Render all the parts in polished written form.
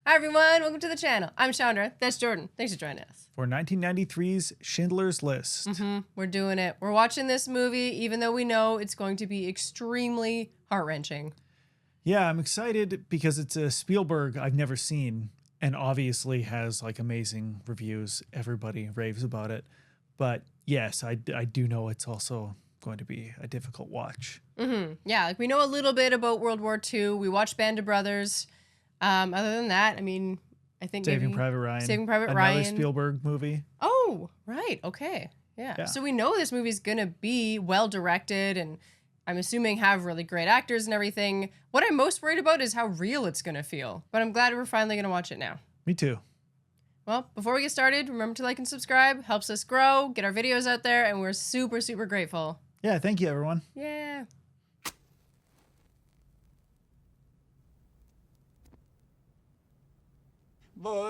Hi everyone, welcome to the channel. I'm Chandra, that's Jordan. Thanks for joining us. For 1993's Schindler's List. We're doing it. We're watching this movie even though we know it's going to be extremely heart-wrenching. Yeah, I'm excited because it's a Spielberg I've never seen and obviously has like amazing reviews. Everybody raves about it. But yes, I do know it's also going to be a difficult watch. Yeah, like we know a little bit about World War II. We watched Band of Brothers. Other than that, I mean, I think Saving Private Ryan. Saving Private Another Ryan. Spielberg movie. Oh, right. Okay. Yeah. So we know this movie's going to be well directed and I'm assuming have really great actors and everything. What I'm most worried about is how real it's going to feel. But I'm glad we're finally going to watch it now. Me too. Well, before we get started, remember to like and subscribe. Helps us grow, get our videos out there, and we're super, super grateful. Yeah, thank you, everyone. Yeah. That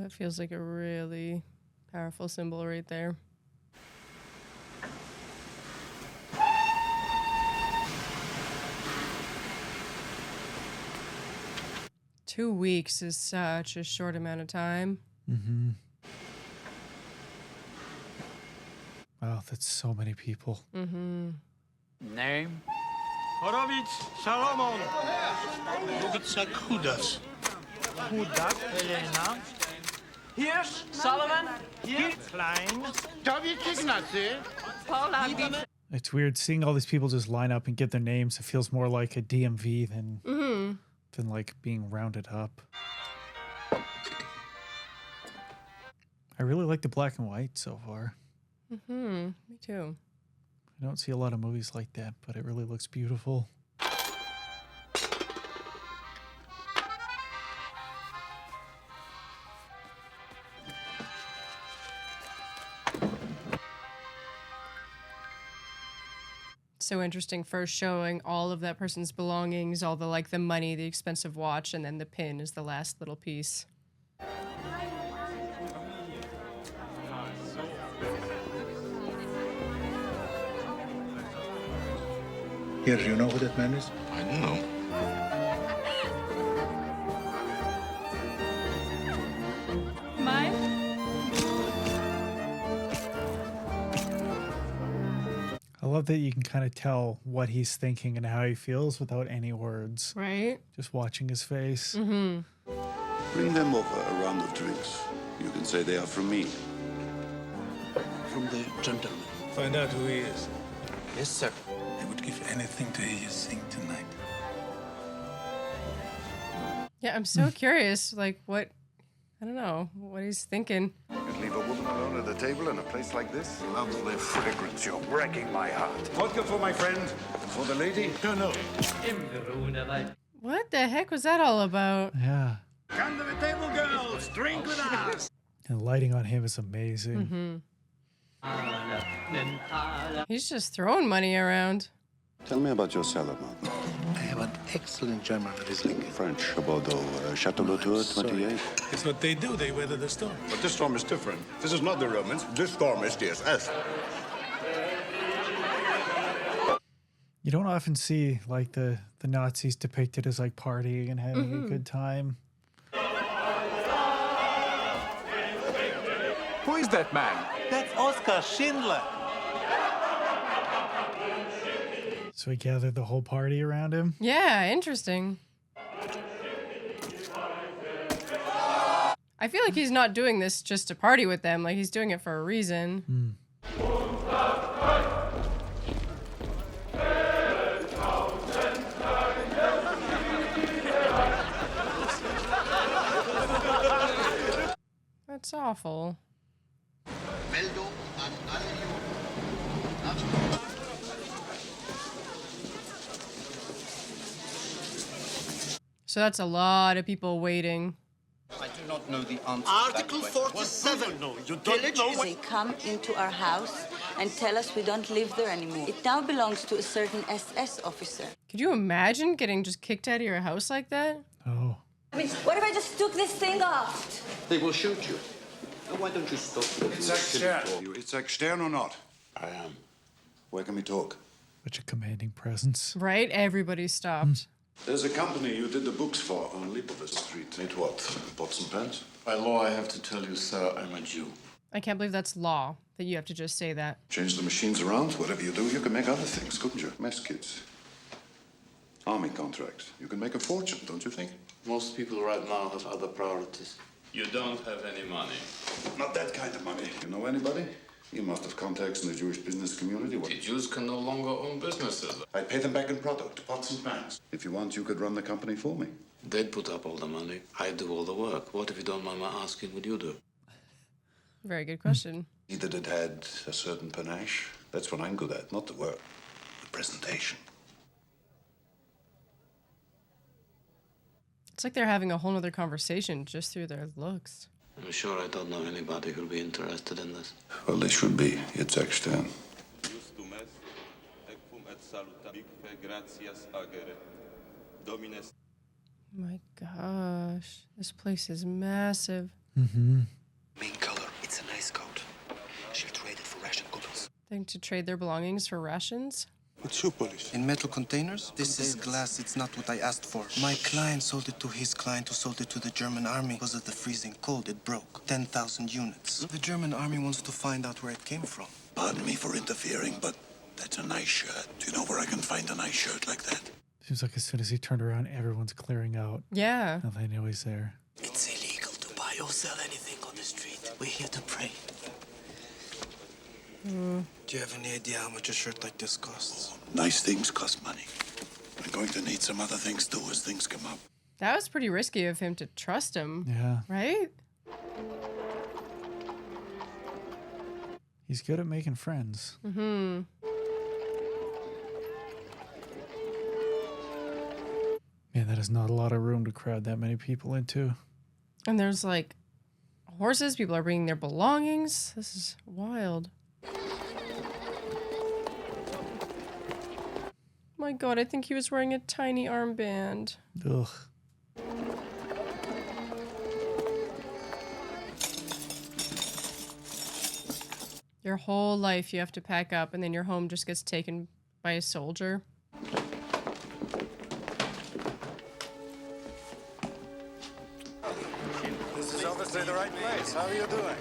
feels like a really powerful symbol right there. Two weeks is such a short amount of time. Wow, that's so many people. Name? Horowitz Salomon. Lubica Kudas. Kudas, Helena. Hirsch, Sullivan. Here, Klein. David Ignacy. Paula. It's weird seeing all these people just line up and get their names. It feels more like a DMV than like being rounded up. I really like the black and white so far. Me too. I don't see a lot of movies like that, but it really looks beautiful. So interesting, first showing all of that person's belongings, all the like the money, the expensive watch, and then the pin is the last little piece. Here, do you know who that man is? I know. Mine? I love that you can kind of tell what he's thinking and how he feels without any words. Right? Just watching his face. Bring them over a round of drinks. You can say they are from me. From the gentleman. Find out who he is. Yes, sir. I would give anything to hear you sing tonight. Yeah, I'm so curious, like what, I don't know, what he's thinking. You'd leave a woman alone at a table in a place like this? Lovely fragrance. You're breaking my heart. Vodka for my friend. And for the lady? No. What the heck was that all about? Yeah. Come to the table, girls. Drink with us. And lighting on him is amazing. He's just throwing money around. Tell me about your cellar, man. I have an excellent German Riesling. French, Bordeaux, Chateau Latour, 28. It's what they do. They weather the storm. But this storm is different. This is not the Romans. This storm is DSS. You don't often see like the Nazis depicted as like partying and having a good time. Who is that man? That's Oscar Schindler. So he gathered the whole party around him. Yeah, interesting. I feel like he's not doing this just to party with them, like he's doing it for a reason. That's awful. So that's a lot of people waiting. I do not know the answer. Article 47. No, you don't know what... They come into our house and tell us we don't live there anymore. It now belongs to a certain SS officer. Could you imagine getting just kicked out of your house like that? Oh. I mean, what if I just took this thing off? They will shoot you. And why don't you stop? It's extern. It's extern or not? I am. Where can we talk? Such a commanding presence. Right? Everybody stopped. There's a company you did the books for on Liquidation Street. It what? Pots and pans? By law, I have to tell you, sir, I'm a Jew. I can't believe that's law, that you have to just say that. Change the machines around. Whatever you do, you can make other things, couldn't you? Mess kits. Army contracts. You can make a fortune, don't you think? Most people right now have other priorities. You don't have any money. Not that kind of money. You know anybody? You must have contacts in the Jewish business community. The Jews can no longer own businesses. I pay them back in product, pots and pans. If you want, you could run the company for me. They'd put up all the money. I'd do all the work. What, if you don't mind my asking, would you do? Very good question. Either it had a certain panache. That's what I'm good at, not the work. The presentation. It's like they're having a whole other conversation just through their looks. I'm sure I don't know anybody who'll be interested in this. Well, they should be. It's extern. My gosh, this place is massive. Main color. It's a nice coat. She'll trade it for ration coupons. Think to trade their belongings for rations? It's shoe polish. In metal containers? This is glass. It's not what I asked for. My client sold it to his client who sold it to the German army. Because of the freezing cold, it broke. 10,000 units. The German army wants to find out where it came from. Pardon me for interfering, but that's a nice shirt. Do you know where I can find a nice shirt like that? Seems like as soon as he turned around, everyone's clearing out. Yeah. Now they know he's there. It's illegal to buy or sell anything on the street. We're here to pray. Do you have any idea how much a shirt like this costs? Nice things cost money. I'm going to need some other things too as things come up. That was pretty risky of him to trust him. Yeah. Right? He's good at making friends. Mm-hmm. Man, that is not a lot of room to crowd that many people into. And there's like horses. People are bringing their belongings. This is wild. My God, I think he was wearing a tiny armband. Ugh. Your whole life you have to pack up and then your home just gets taken by a soldier. This is obviously the right place. How are you doing?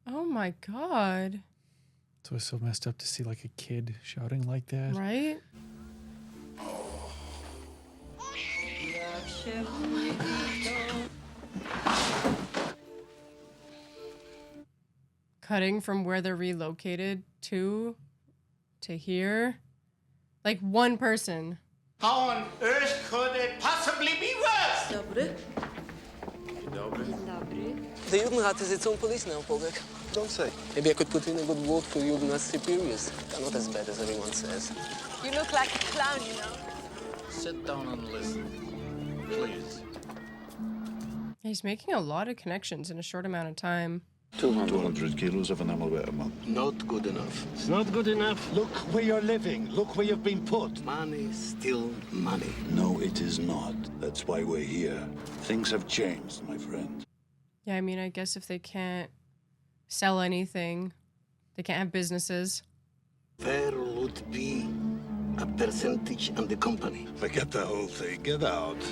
Oh my God. It's always so messed up to see like a kid shouting like that. Right? Cutting from where they're relocated to here. Like one person. How on earth could it possibly be worse? The Judenrat is its own police now, Pobek. Don't say. Maybe I could put in a good word for Judenrat's superiors. They're not as bad as everyone says. You look like a clown, you know. Sit down and listen, please. He's making a lot of connections in a short amount of time. 200 kilos of enamelware a month. Not good enough. It's not good enough. Look where you're living. Look where you've been put. Money, still money. No, it is not. That's why we're here. Things have changed, my friend. Yeah, I mean, I guess if they can't sell anything, they can't have businesses. There would be a percentage on the company. Forget the whole thing. Get out.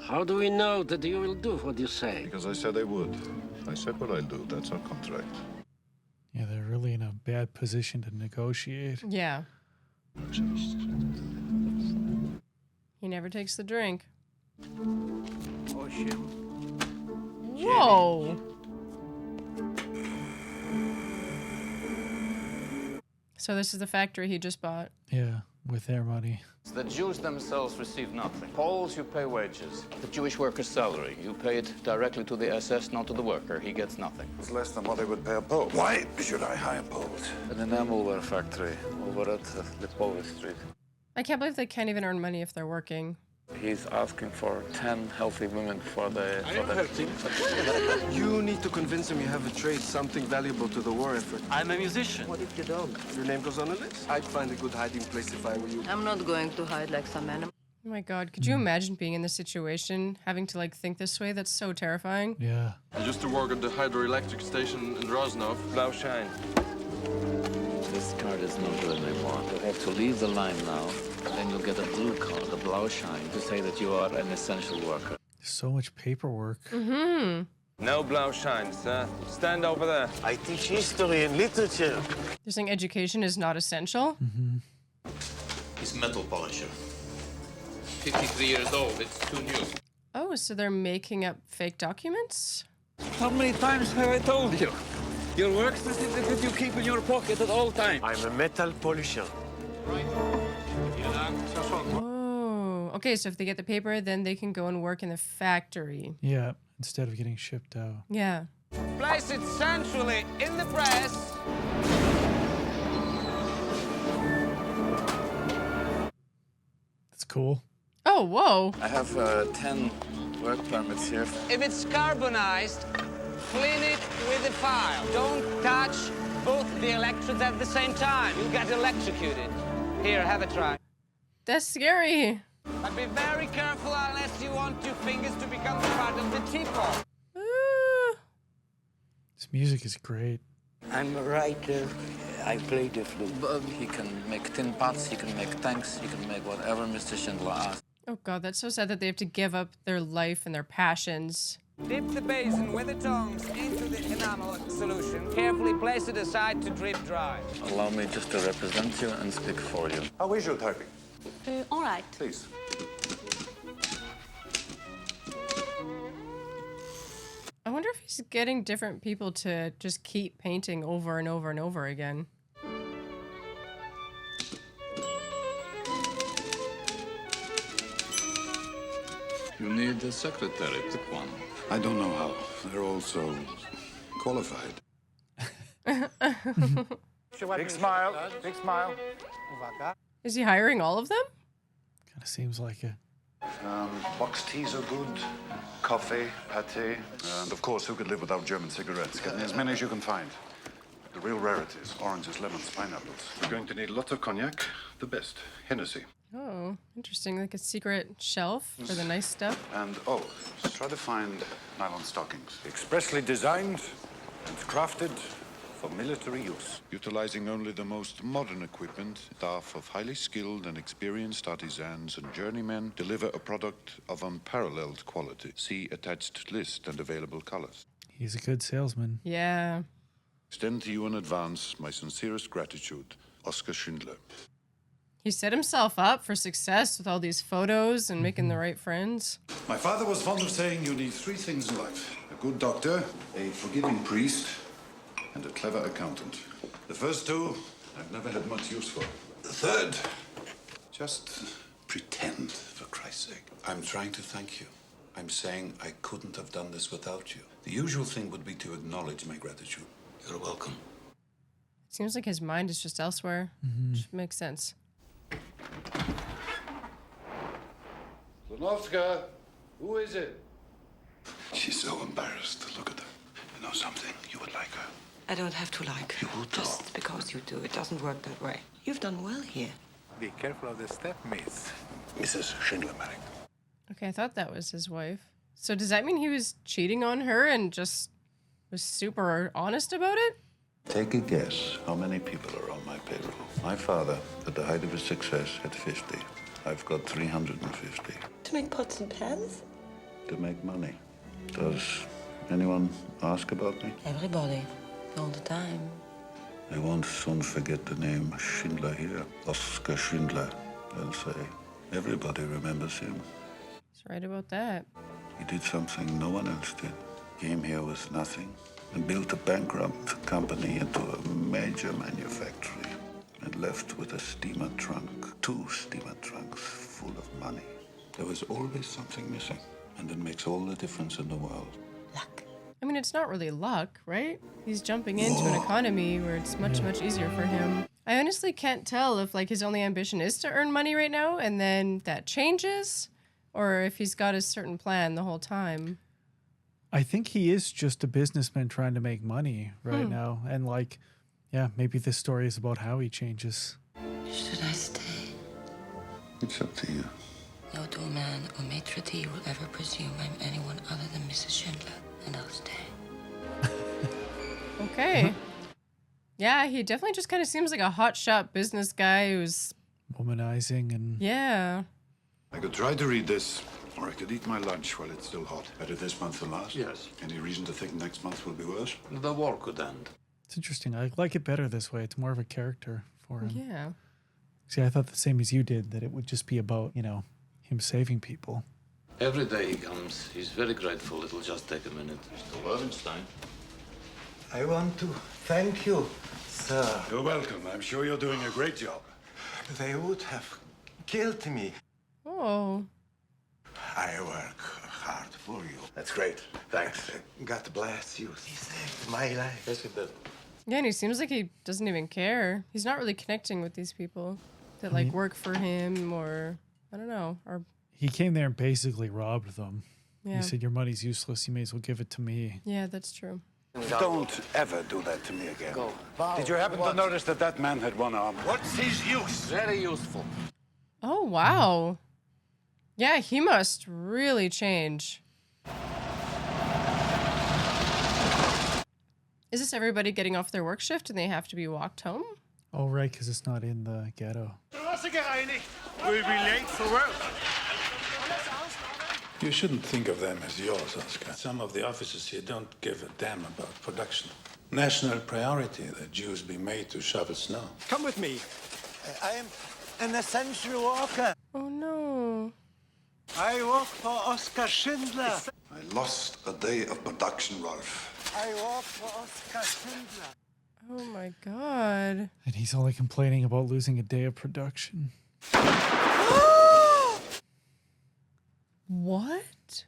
How do we know that you will do what you say? Because I said I would. I said what I'll do. That's our contract. Yeah, they're really in a bad position to negotiate. Yeah. He never takes the drink. Whoa! So this is the factory he just bought. Yeah, with their money. The Jews themselves receive nothing. Poles, you pay wages. The Jewish worker's salary, you pay it directly to the SS, not to the worker. He gets nothing. It's less than what I would pay a Pole. Why should I hire Poles? An enamelware factory over at Liquidation Street. I can't believe they can't even earn money if they're working. He's asking for 10 healthy women for the... You need to convince him you have a trade, something valuable to the war effort. I'm a musician. What if you don't? Your name goes on the list? I'd find a good hiding place if I were you. I'm not going to hide like some animal. Oh my God, could you imagine being in this situation, having to like think this way? That's so terrifying. Yeah. I used to work at the hydroelectric station in Roznov. Blauschein. This card is no good anymore. You have to leave the line now, and then you'll get a blue card, a Blauschein, to say that you are an essential worker. So much paperwork. Mm-hmm. No Blauschein, sir. Stand over there. I teach history and literature. They're saying education is not essential? Mm-hmm. He's metal polisher. 53 years old. It's too new. Oh, so they're making up fake documents? How many times have I told you? Your work certificate you keep in your pocket at all times. I'm a metal polisher. Oh, okay, so if they get the paper, then they can go and work in the factory. Yeah, instead of getting shipped out. Yeah. Place it centrally in the press. That's cool. Oh, whoa. I have 10 work permits here. If it's carbonized, clean it with a file. Don't touch both the electrodes at the same time. You'll get electrocuted. Here, have a try. That's scary. But be very careful unless you want your fingers to become part of the teapot. This music is great. I'm a writer. I play the flute. He can make tin pots, he can make tanks, he can make whatever Mr. Schindler asks. Oh God, that's so sad that they have to give up their life and their passions. Dip the basin with the tongs into the enamel solution. Carefully place it aside to drip dry. Allow me just to represent you and speak for you. How is your typing? All right. Please. I wonder if he's getting different people to just keep painting over and over and over again. You need a secretary, pick one. I don't know how. They're all so qualified. Big smile. Big smile. Is he hiring all of them? Kind of seems like it. Boxed teas are good. Coffee, pâté. And of course, who could live without German cigarettes? Get me as many as you can find. The real rarities. Oranges, lemons, pineapples. You're going to need lots of cognac. The best. Hennessy. Oh, interesting. Like a secret shelf for the nice stuff. And, oh, try to find nylon stockings. Expressly designed and crafted for military use. Utilizing only the most modern equipment, staff of highly skilled and experienced artisans and journeymen deliver a product of unparalleled quality. See attached list and available colors. He's a good salesman. Yeah. Extend to you in advance my sincerest gratitude, Oskar Schindler. He set himself up for success with all these photos and making the right friends. My father was fond of saying you need three things in life. A good doctor, a forgiving priest, and a clever accountant. The first two, I've never had much use for. The third, just pretend, for Christ's sake. I'm trying to thank you. I'm saying I couldn't have done this without you. The usual thing would be to acknowledge my gratitude. You're welcome. Seems like his mind is just elsewhere. Which makes sense. Lunovska, who is it? She's so embarrassed. Look at her. You know something? You would like her. I don't have to like her. You do. Just because you do. It doesn't work that way. You've done well here. Be careful of the step, miss. Mrs. Schindler married. Okay, I thought that was his wife. So does that mean he was cheating on her and just was super honest about it? Take a guess how many people are on my payroll. My father, at the height of his success, had 50. I've got 350. To make pots and pans? To make money. Does anyone ask about me? Everybody. All the time. I won't soon forget the name Schindler here. Oskar Schindler, they'll say. Everybody remembers him. He's right about that. He did something no one else did. Came here with nothing and built a bankrupt company into a major manufactory and left with a steamer trunk, 2 steamer trunks full of money. There was always something missing, and it makes all the difference in the world. Luck. I mean, it's not really luck, right? He's jumping into an economy where it's much, much easier for him. I honestly can't tell if, like, his only ambition is to earn money right now and then that changes, or if he's got a certain plan the whole time. I think he is just a businessman trying to make money right now. And, like, yeah, maybe this story is about how he changes. Should I stay? It's up to you. No two man or maitre d' will ever presume I'm anyone other than Mrs. Schindler, and I'll stay. Okay. Yeah, he definitely just kind of seems like a hotshot business guy who's womanizing and... Yeah. I could try to read this, or I could eat my lunch while it's still hot. Better this month than last? Yes. Any reason to think next month will be worse? The war could end. It's interesting. I like it better this way. It's more of a character for him. Yeah. See, I thought the same as you did, that it would just be about, you know, him saving people. Every day he comes, he's very grateful. It'll just take a minute. Mr. Lovenstein. I want to thank you, sir. You're welcome. I'm sure you're doing a great job. They would have killed me. Oh. I work hard for you. That's great. Thanks. God bless you. He saved my life. Yes, he did. Yeah, and he seems like he doesn't even care. He's not really connecting with these people that like work for him, or I don't know. Or he came there and basically robbed them. Yeah. He said, your money's useless. You may as well give it to me. Yeah, that's true. Don't ever do that to me again. Go. Did you happen to notice that that man had one arm? What's his use? Very useful. Oh, wow. Yeah, he must really change. Is this everybody getting off their work shift and they have to be walked home? Oh, right, because it's not in the ghetto. We'll be late for work. You shouldn't think of them as yours, Oscar. Some of the officers here don't give a damn about production. National priority that Jews be made to shovel snow. Come with me. I am an essential worker. Oh, no. I work for Oskar Schindler. I lost a day of production, Rolf. I work for Oskar Schindler. Oh, my God. And he's only complaining about losing a day of production. What?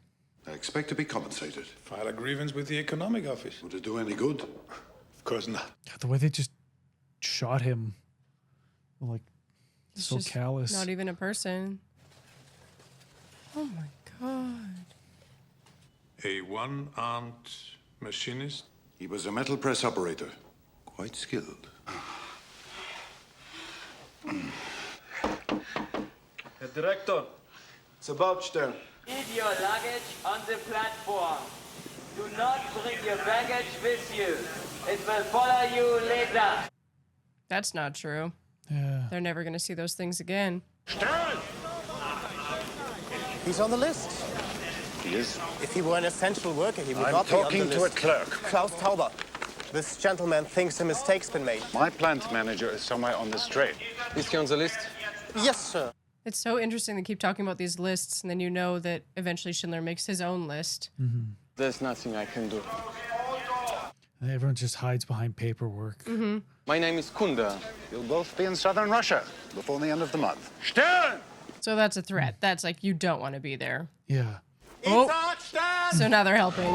I expect to be compensated. File a grievance with the economic office. Would it do any good? Of course not. God, the way they just shot him, like, It's so just callous. Not even a person. Oh, my God. A one-armed machinist? He was a metal press operator. Quite skilled. Herr Director, it's about Stern. Leave your luggage on the platform. Do not bring your baggage with you. It will follow you later. That's not true. Yeah. They're never going to see those things again. Stern! He's on the list. He is? If he were an essential worker, he would I'm not be on the talking list. to a clerk. Klaus Tauber. This gentleman thinks a mistake's been made. My plant manager is somewhere on this train. Is he on the list? Yes, sir. It's so interesting to keep talking about these lists, and then you know that eventually Schindler makes his own list. Mm-hmm. There's nothing I can do. And everyone just hides behind paperwork. Mm-hmm. My name is Kunda. You'll both be in southern Russia before the end of the month. Stern! So that's a threat. That's like, you don't want to be there. Yeah. Oh, so now they're helping.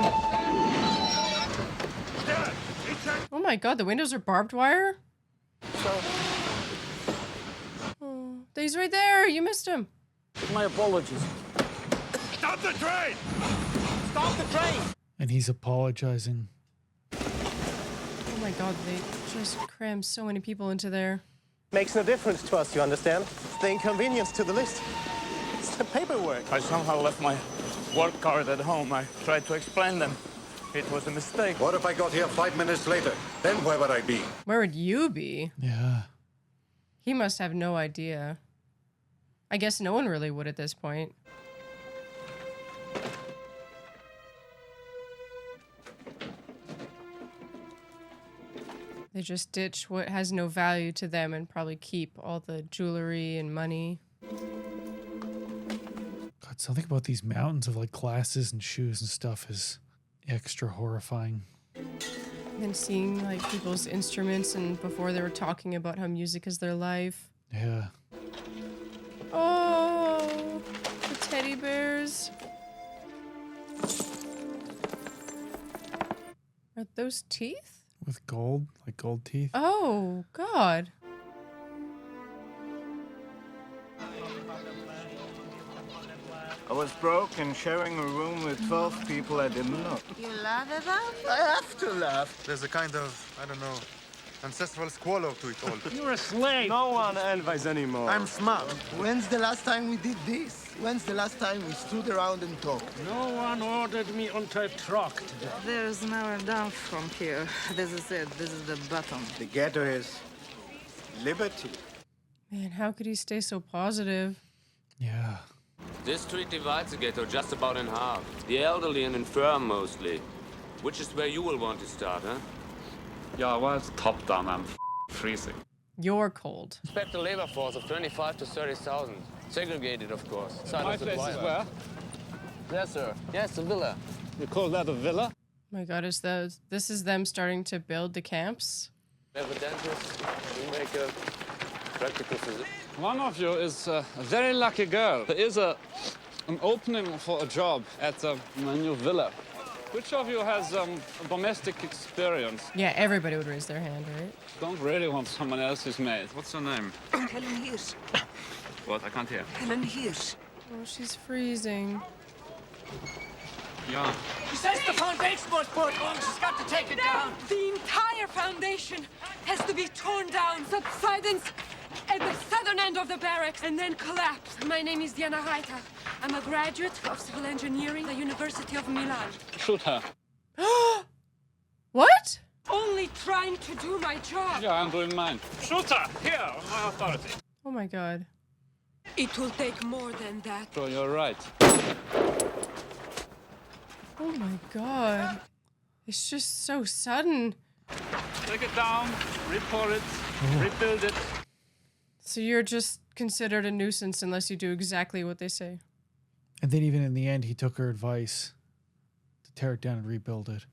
Oh my God, the windows are barbed wire? Oh, he's right there. You missed him. My apologies. Stop the train! Stop the train! And he's apologizing. Oh my God, they just crammed so many people into there. Makes no difference to us, you understand? It's the inconvenience to the list. It's the paperwork. I somehow left my work card at home. I tried to explain them. It was a mistake. What if I got here 5 minutes later? Then where would I be? Where would you be? Yeah. He must have no idea. I guess no one really would at this point. They just ditch what has no value to them and probably keep all the jewelry and money. God, something about these mountains of like glasses and shoes and stuff is extra horrifying. And then seeing like people's instruments, and before they were talking about how music is their life. Yeah. Oh, the teddy bears. Are those teeth? With gold, like gold teeth. Oh, God. I was broke and sharing a room with 12 people I didn't know. You laugh about it? I have to laugh. There's a kind of, I don't know, ancestral squalor to it all. You're a slave. No one envies anymore. I'm smart. When's the last time we did this? When's the last time we stood around and talked? No one ordered me untertrocked. There's nowhere down from here. This is it. This is the bottom. The ghetto is liberty. Man, how could he stay so positive? Yeah. This street divides the ghetto just about in half. The elderly and infirm mostly. Which is where you will want to start, huh? Yeah, well, it's top down. I'm freezing. You're cold. Expect a labor force of 25 to 30,000. Segregated, of course. My place is where? Yes, sir. Yes, a villa. You call that a villa? Oh my god, this is them starting to build the camps? We have a dentist. We make a practical physician. One of you is a very lucky girl. There is an opening for a job at my new villa. Which of you has domestic experience? Yeah, everybody would raise their hand, right? Don't really want someone else's maid. What's her name? Helen Hirsch. What? I can't hear. Helen Hirsch. Oh, she's freezing. Yeah. She says the foundation was put on. She's got to take it down. The entire foundation has to be torn down. Subsidence at the southern end of the barracks and then collapse. My name is Diana Reiter. I'm a graduate of civil engineering at the University of Milan. Shoot her. What? Only trying to do my job. Yeah, I'm doing mine. Shoot her! Here, on my authority. Oh my god. It will take more than that. So you're right. Oh my god. It's just so sudden. Take it down, re-pour it, rebuild it. So you're just considered a nuisance unless you do exactly what they say. And then even in the end, he took her advice to tear it down and rebuild it.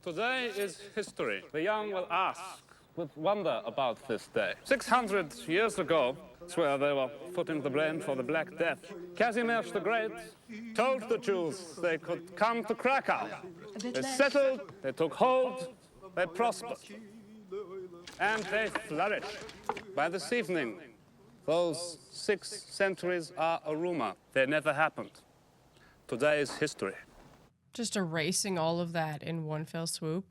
Today is history. The young will ask with wonder about this day. 600 years ago, that's where they were putting the blame for the Black Death. Casimir the Great told the Jews they could come to Krakow. They settled, they took hold, they prospered. And they flourished. By this evening, those 6 centuries are a rumor. They never happened. Today is history. Just erasing all of that in one fell swoop.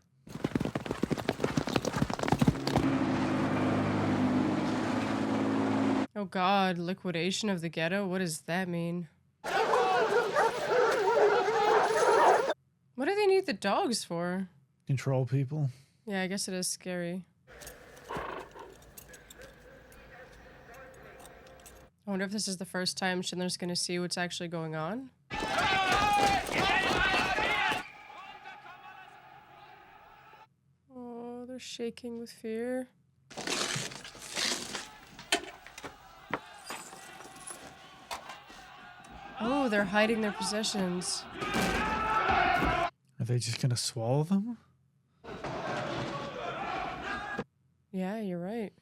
Oh god, liquidation of the ghetto? What does that mean? What do they need the dogs for? Control people. Yeah, I guess it is scary. I wonder if this is the first time Schindler's gonna see what's actually going on. Oh, they're shaking with fear. Oh, they're hiding their possessions. Are they just gonna swallow them? Yeah, you're right.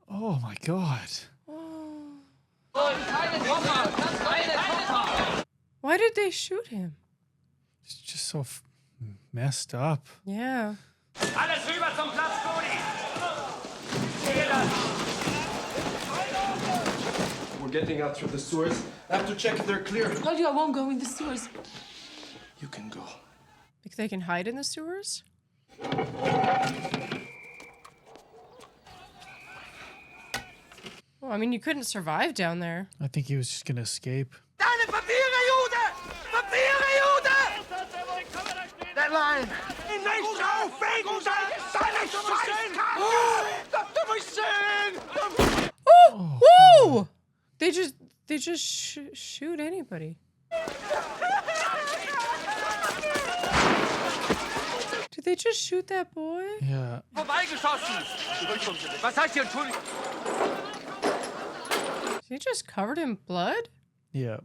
Oh my god. Why did they shoot him? It's just so messed up. Yeah. Alles rüber zum Platz, Cody! We're getting out through the sewers. I have to check if they're clear. I told you I won't go in the sewers. You can go. Like they can hide in the sewers? Well, I mean, you couldn't survive down there. I think he was just gonna escape. Deine Papiere, Jude! Papiere, Jude! That line! Nicht aufwegen, deine Scheißkacke! Du musst sehen! Oh! Whoa! They just shoot anybody. Did they just shoot that boy? Yeah. Vorbeigeschossen! Was heißt hier Entschuldigung? Is he just covered in blood? Yeah.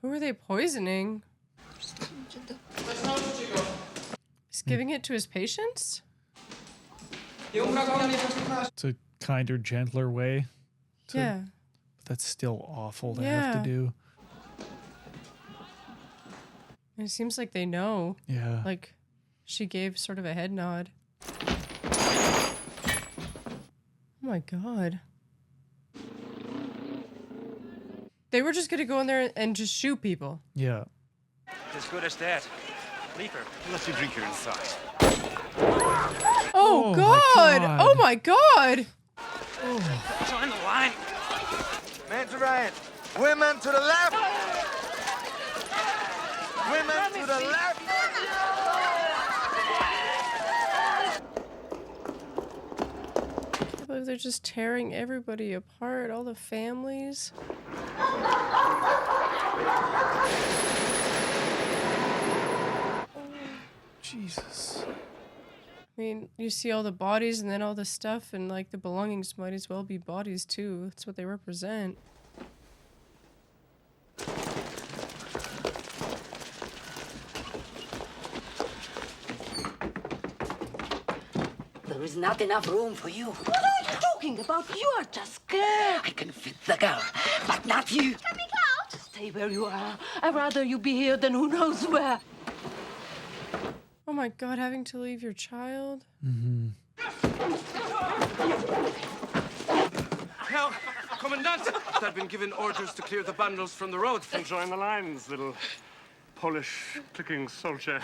Who are they poisoning? He's giving it to his patients? It's a kinder, gentler way. Yeah. But that's still awful to Yeah. have to do. It seems like they know. Yeah. Like, she gave sort of a head nod. Oh my god. They were just gonna go in there and just shoot people. Yeah. As good as that. Leave her. Let you drink her inside. Oh, God. Oh, my God. Join the line. Men to right. Women to the left. Women to the left. I can't believe they're just tearing everybody apart, all the families. Jesus. I mean, you see all the bodies and then all the stuff, and like the belongings might as well be bodies too. That's what they represent. There is not enough room for you. What are you talking about? You are just scared. I can fit the girl, but not you. Coming out! Stay where you are. I'd rather you be here than who knows where. Oh my God, having to leave your child? Mm-hmm. Herr Commandant, I've been given orders to clear the bundles from the road. Join the lines, little Polish clicking soldier.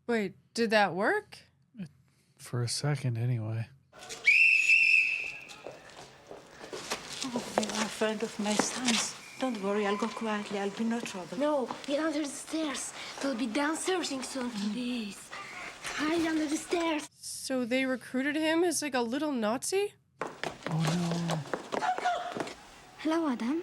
Wait, did that work? For a second, anyway. Oh, you are a friend of my son's. Don't worry, I'll go quietly. I'll be no trouble. No, get under the stairs. They'll be down searching soon. Please. Hide under the stairs. So they recruited him as like a little Nazi? Oh no. Hello, Adam.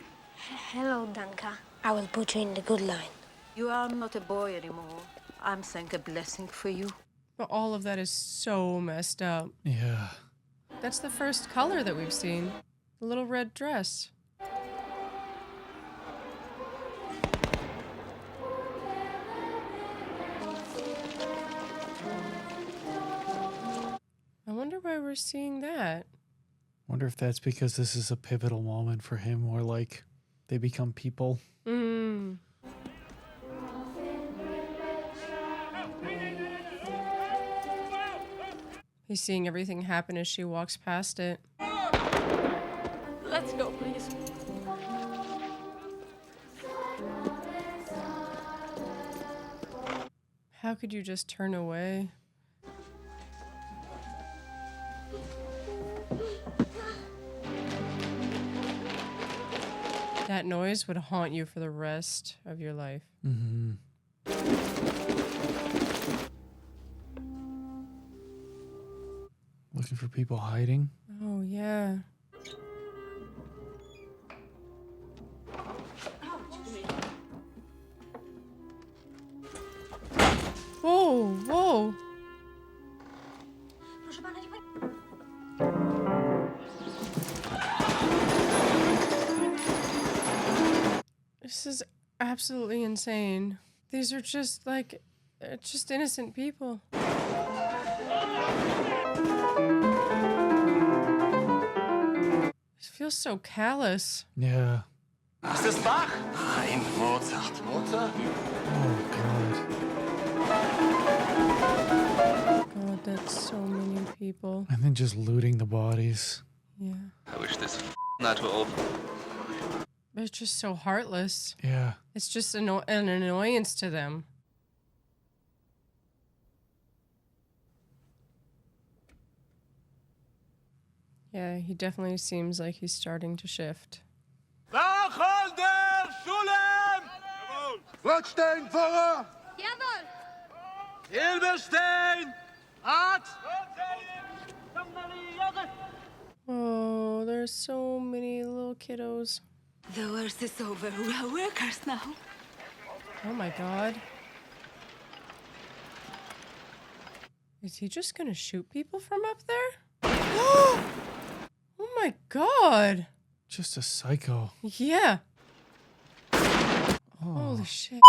Hello, Danka. I will put you in the good line. You are not a boy anymore. I'm saying a blessing for you. But all of that is so messed up. Yeah. That's the first color that we've seen. The little red dress. I wonder why we're seeing that. Wonder if that's because this is a pivotal moment for him where, like, they become people. Mm. He's seeing everything happen as she walks past it. Let's go, please. How could you just turn away? That noise would haunt you for the rest of your life. Mm-hmm. Looking for people hiding? Oh, yeah. Whoa, whoa. This is absolutely insane. These are just like, just innocent people. It feels so callous. Yeah. Is this Bach? Nein, Mozart. Mozart? Oh, God, that's so many people. And then just looting the bodies. Yeah. I wish this night were over. It's just so heartless. Yeah. It's just an annoyance to them. Yeah, he definitely seems like he's starting to shift. Wacholder Schulem! Rotstein, Fahrer! Jawohl! Hilberstein! Art! Oh, there's so many little kiddos. The worst is over. We are workers now. Oh my God. Is he just gonna shoot people from up there? Oh my God. Just a psycho. Yeah. Oh. Holy shit.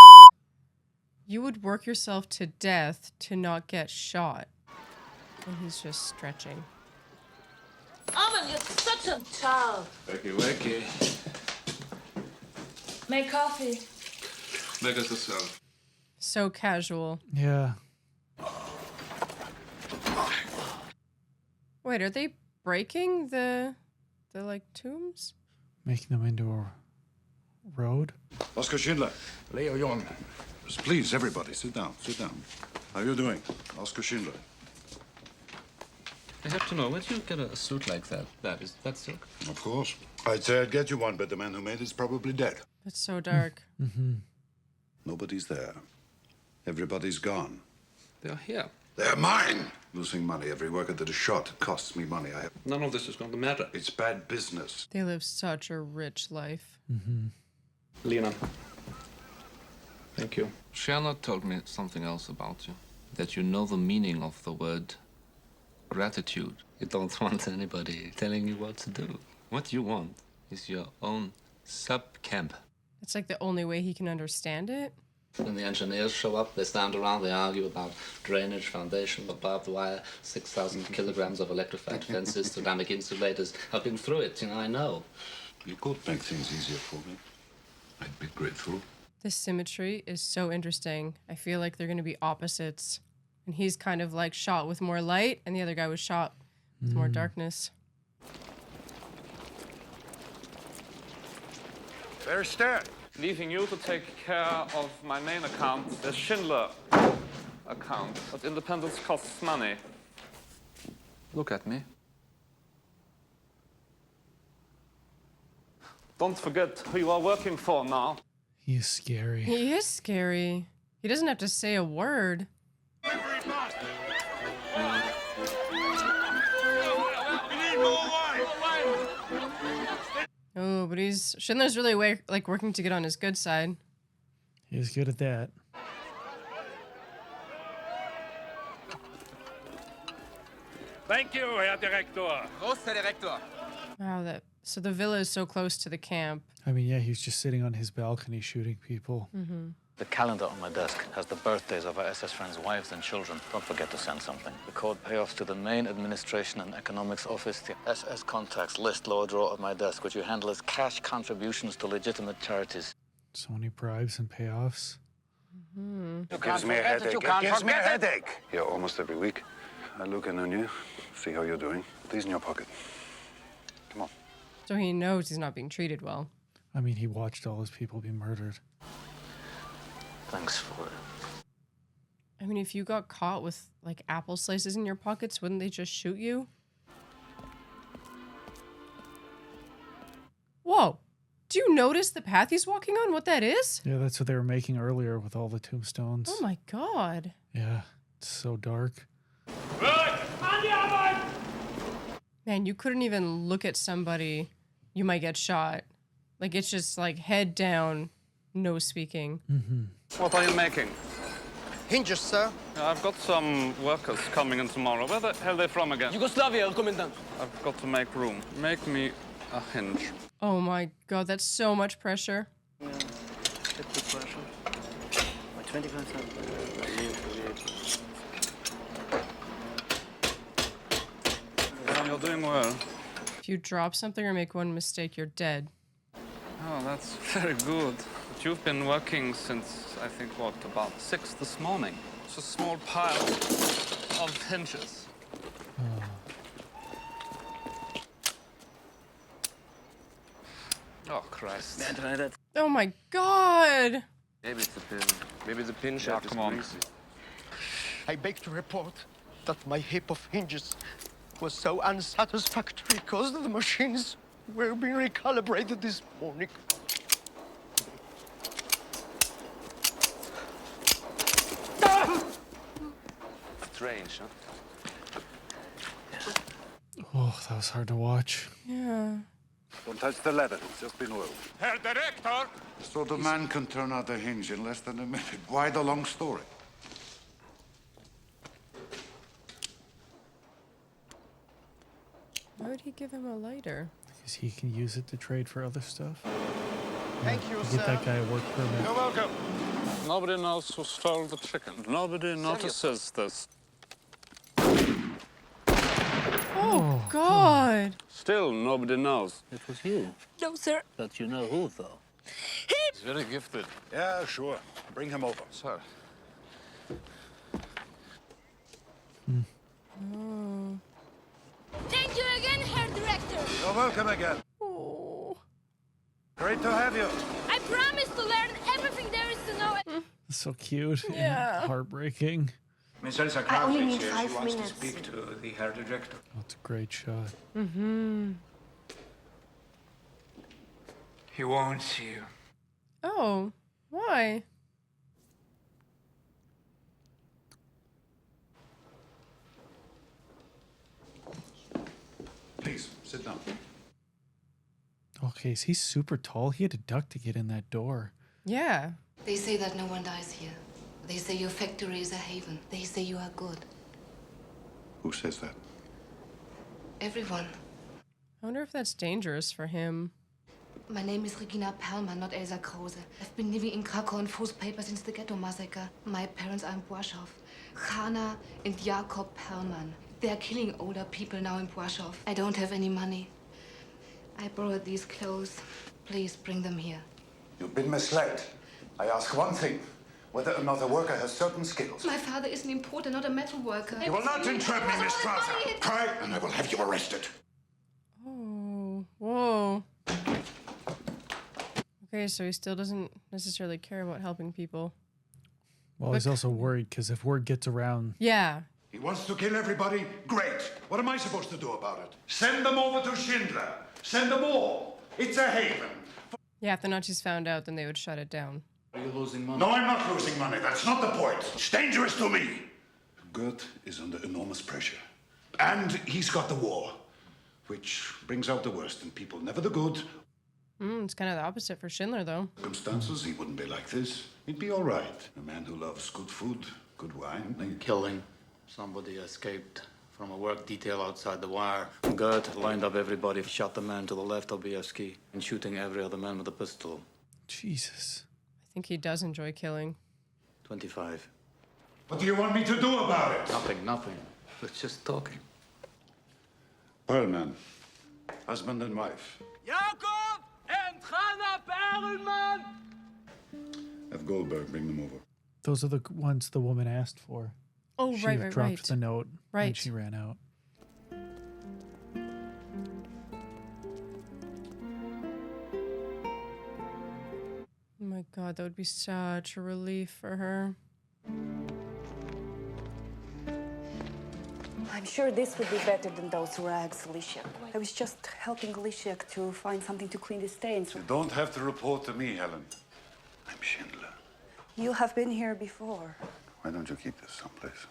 You would work yourself to death to not get shot. And he's just stretching. Amen, you're such a child. Wakey, wakey. Make coffee. Make us yourself. So casual. Yeah. Wait, are they breaking the like tombs? Making them into a road. Oskar Schindler. Leo Jon. Please, everybody, sit down, sit down. How are you doing? Oskar Schindler. I have to know, where do you get a suit like that? Is that silk? Of course. I'd say I'd get you one, but the man who made it's probably dead. It's so dark. Nobody's there. Everybody's gone. They're here. They're mine! Losing money every worker that is shot costs me money. None of this is going to matter. It's bad business. They live such a rich life. Lena. Thank you. Schindler told me something else about you. That you know the meaning of the word gratitude. You don't want anybody telling you what to do. What you want is your own sub-camp. It's like the only way he can understand it. When the engineers show up, they stand around, they argue about drainage, foundation, barbed wire, 6,000 kilograms of electrified fences, ceramic insulators. I've been through it, I know. You could make things easier for me. I'd be grateful. The symmetry is so interesting. I feel like they're going to be opposites. And he's kind of like shot with more light, and the other guy was shot with more darkness. There's Stan. Leaving you to take care of my main account, the Schindler account. But independence costs money. Look at me. Don't forget who you are working for now. He's scary. He is scary. He doesn't have to say a word. Oh, but Schindler's really working to get on his good side. He's good at that. Thank you, Herr Direktor. Prost, Herr Direktor. Wow, so the villa is so close to the camp. I mean, yeah, he's just sitting on his balcony shooting people. The calendar on my desk has the birthdays of our SS friends' wives and children. Don't forget to send something. The code payoffs to the main administration and economics office. The SS contacts list lower drawer of my desk, which you handle as cash contributions to legitimate charities. So many bribes and payoffs. It gives me a headache. It gives me a headache. Yeah, almost every week. I look in on you, see how you're doing. Put these in your pocket. Come on. So he knows he's not being treated well. I mean, he watched all his people be murdered. Thanks for it. I mean, if you got caught with, like, apple slices in your pockets, wouldn't they just shoot you? Whoa. Do you notice the path he's walking on? What that is? Yeah, that's what they were making earlier with all the tombstones. Oh my god. Yeah, it's so dark. Man, you couldn't even look at somebody. You might get shot. Like, it's just, like, head down, no speaking. What are you making? Hinges, sir. I've got some workers coming in tomorrow. Where the hell are they from again? Yugoslavia, Commandant. I've got to make room. Make me a hinge. Oh my god, that's so much pressure. Yeah, it's the pressure. My 25,000. You're doing well. If you drop something or make one mistake, you're dead. Oh, that's very good. But you've been working since, I think, what, about 6 this morning? It's a small pile of hinges. Oh, Christ. Oh my god! Maybe it's a pin. Maybe the pin Yeah, shaft is come on. greasy. I beg to report that my heap of hinges was so unsatisfactory because the machines were being recalibrated this morning. Strange, huh? Oh, that was hard to watch. Yeah. Don't touch the leather. It's just been oiled. Herr Direktor! So the man can turn out the hinge in less than a minute. Why the long story? Why would he give him a lighter? Because he can use it to trade for other stuff. Thank you, Get sir. that guy a work permit. You're welcome. Nobody knows who stole the chicken. Nobody notices this. Oh god! Still, nobody knows. It was you. No, sir. But you know who, though. He's very gifted. Yeah, sure. Bring him over. Sir. Oh. Thank you again, Herr Director. You're welcome again. Oh. Great to have you. I so cute. Yeah. And heartbreaking. Miss Elsa I only Kravitz need here. 5 She wants minutes. to speak to the Herr Director. That's a great shot. Mm-hmm. He won't see you. Oh, why? Please, sit down. Okay, so he's super tall. He had to duck to get in that door. Yeah. They say that no one dies here. They say your factory is a haven. They say you are good. Who says that? Everyone. I wonder if that's dangerous for him. My name is Regina Perlmann, not Elsa Krause. I've been living in Krakow on false paper since the Ghetto massacre. My parents are in Plaszow. Hanna and Jakob Perlmann. They are killing older people now in Plaszow. I don't have any money. I borrowed these clothes. Please bring them here. You've been misled. I ask one thing. Whether or not a worker has certain skills. My father is an importer, not a metal worker. You will not entrap me, Miss Strasser. Cry, and I will have you arrested. Oh, whoa. Okay, so he still doesn't necessarily care about helping people. Well, he's also worried because if word gets around... Yeah. He wants to kill everybody? Great. What am I supposed to do about it? Send them over to Schindler. Send them all. It's a haven. Yeah, if the Nazis found out, then they would shut it down. Are you losing money? No, I'm not losing money. That's not the point. It's dangerous to me. Gert is under enormous pressure. And he's got the war, which brings out the worst in people, never the good. It's kind of the opposite for Schindler, though. Circumstances, he wouldn't be like this. He'd be all right. A man who loves good food, good wine. Killing. Somebody escaped from a work detail outside the wire. Gert lined up everybody, shot the man to the left of Bievsky, and shooting every other man with a pistol. Jesus. I think he does enjoy killing. 25. What do you want me to do about it? Nothing. It's just talking. Perlman, husband and wife. Jakob and Hanna Perlmann! Have Goldberg bring them over. Those are the ones the woman asked for. Oh, she right. dropped the note when Right. she ran out. Oh my god, that would be such a relief for her. I'm sure this would be better than those rags, Alicia. I was just helping Alicia to find something to clean the stains. You don't have to report to me, Helen. I'm Schindler. You have been here before. Why don't you keep this someplace?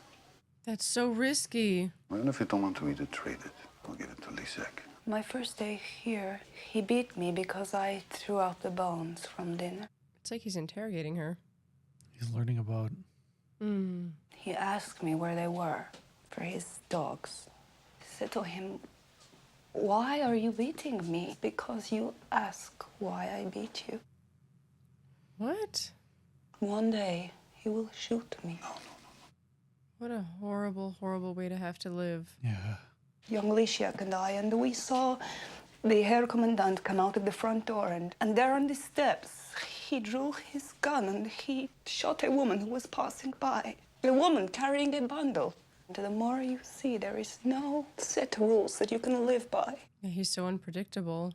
That's so risky. Well, if you don't want to eat it, trade it. I'll give it to Lisek. My first day here, he beat me because I threw out the bones from dinner. It's like he's interrogating her. He's learning about... He asked me where they were for his dogs. I said to him, why are you beating me? Because you ask why I beat you. What? One day, he will shoot me. No. What a horrible, horrible way to have to live. Yeah. Young Lisiak and I, and we saw the Herr Commandant come out of the front door, and there on the steps, he drew his gun and he shot a woman who was passing by. A woman carrying a bundle. And the more you see, there is no set rules that you can live by. Yeah, he's so unpredictable.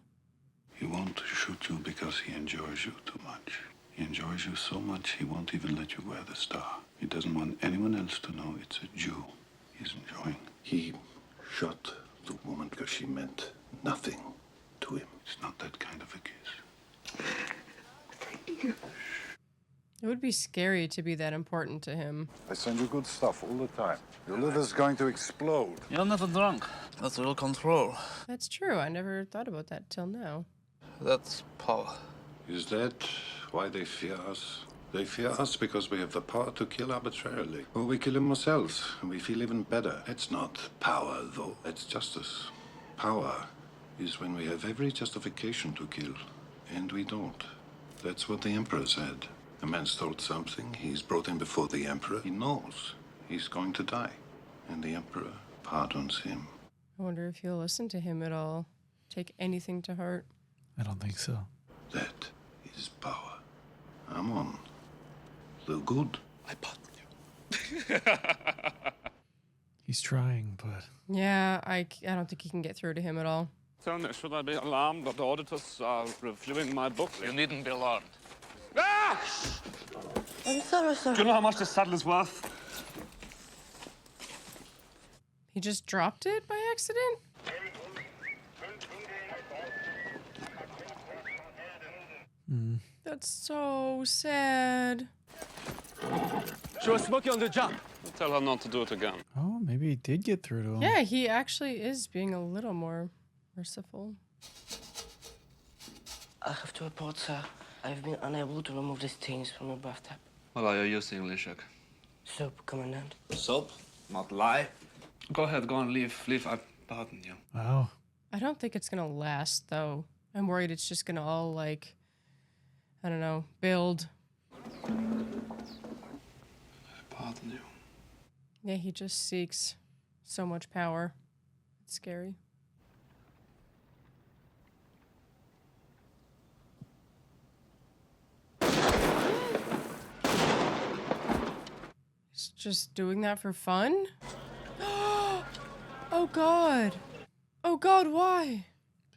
He won't shoot you because he enjoys you too much. He enjoys you so much, he won't even let you wear the star. He doesn't want anyone else to know it's a Jew he's enjoying. He shot the woman because she meant nothing to him. It's not that kind of a kiss. Thank you. It would be scary to be that important to him. I send you good stuff all the time. Your liver's going to explode. You're never drunk. That's real control. That's true. I never thought about that till now. That's power. Is that why they fear us? They fear us because we have the power to kill arbitrarily. Or we kill them ourselves, and we feel even better. It's not power, though. It's justice. Power is when we have every justification to kill, and we don't. That's what the Emperor said. A man stole something, he's brought him before the Emperor. He knows he's going to die, and the Emperor pardons him. I wonder if he'll listen to him at all. Take anything to heart. I don't think so. That is power. I'm on the good. I pardon you. He's trying, but... Yeah, I don't think he can get through to him at all. Tony, should I be alarmed that the auditors are reviewing my book? You needn't be alarmed. Ah! I'm sorry, sir. Do you know how much this saddle is worth? He just dropped it by accident? That's so sad. She was smoking on the jump. Tell her not to do it again. Oh, maybe he did get through to him. Yeah, he actually is being a little more merciful. I have to report, sir. I've been unable to remove the stains from the bathtub. What are you using, Leszek? Soap, Commandant. Soap? Not lie. Go ahead, go and leave. Leave, I pardon you. Wow. I don't think it's gonna last, though. I'm worried it's just gonna all, like, I don't know, build. I pardon you. Yeah, he just seeks so much power. It's scary. He's just doing that for fun? Oh God. Oh God, why?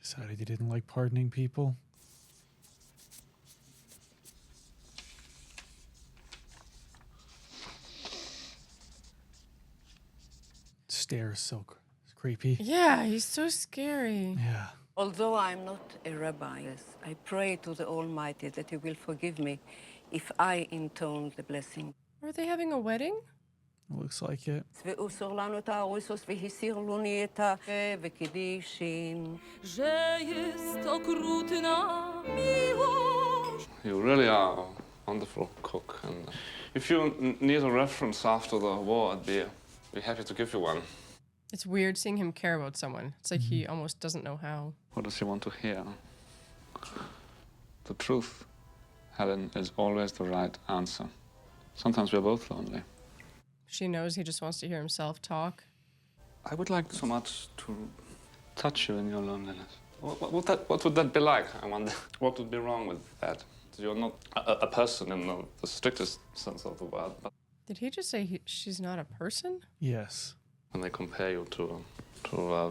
Decided he didn't like pardoning people. Stare is so creepy. Yeah, he's so scary. Yeah. Although I'm not a rabbi, I pray to the Almighty that He will forgive me if I intone the blessing. Are they having a wedding? Looks like it. You really are a wonderful cook, and if you need a reference after the war, I'd be happy to give you one. It's weird seeing him care about someone. It's like he almost doesn't know how. What does he want to hear? The truth, Helen, is always the right answer. Sometimes we're both lonely. She knows he just wants to hear himself talk. I would like so much to touch you in your loneliness. What would that be like, I wonder? What would be wrong with that? You're not a person in the strictest sense of the word. But Did he just say she's not a person? Yes. when they compare you to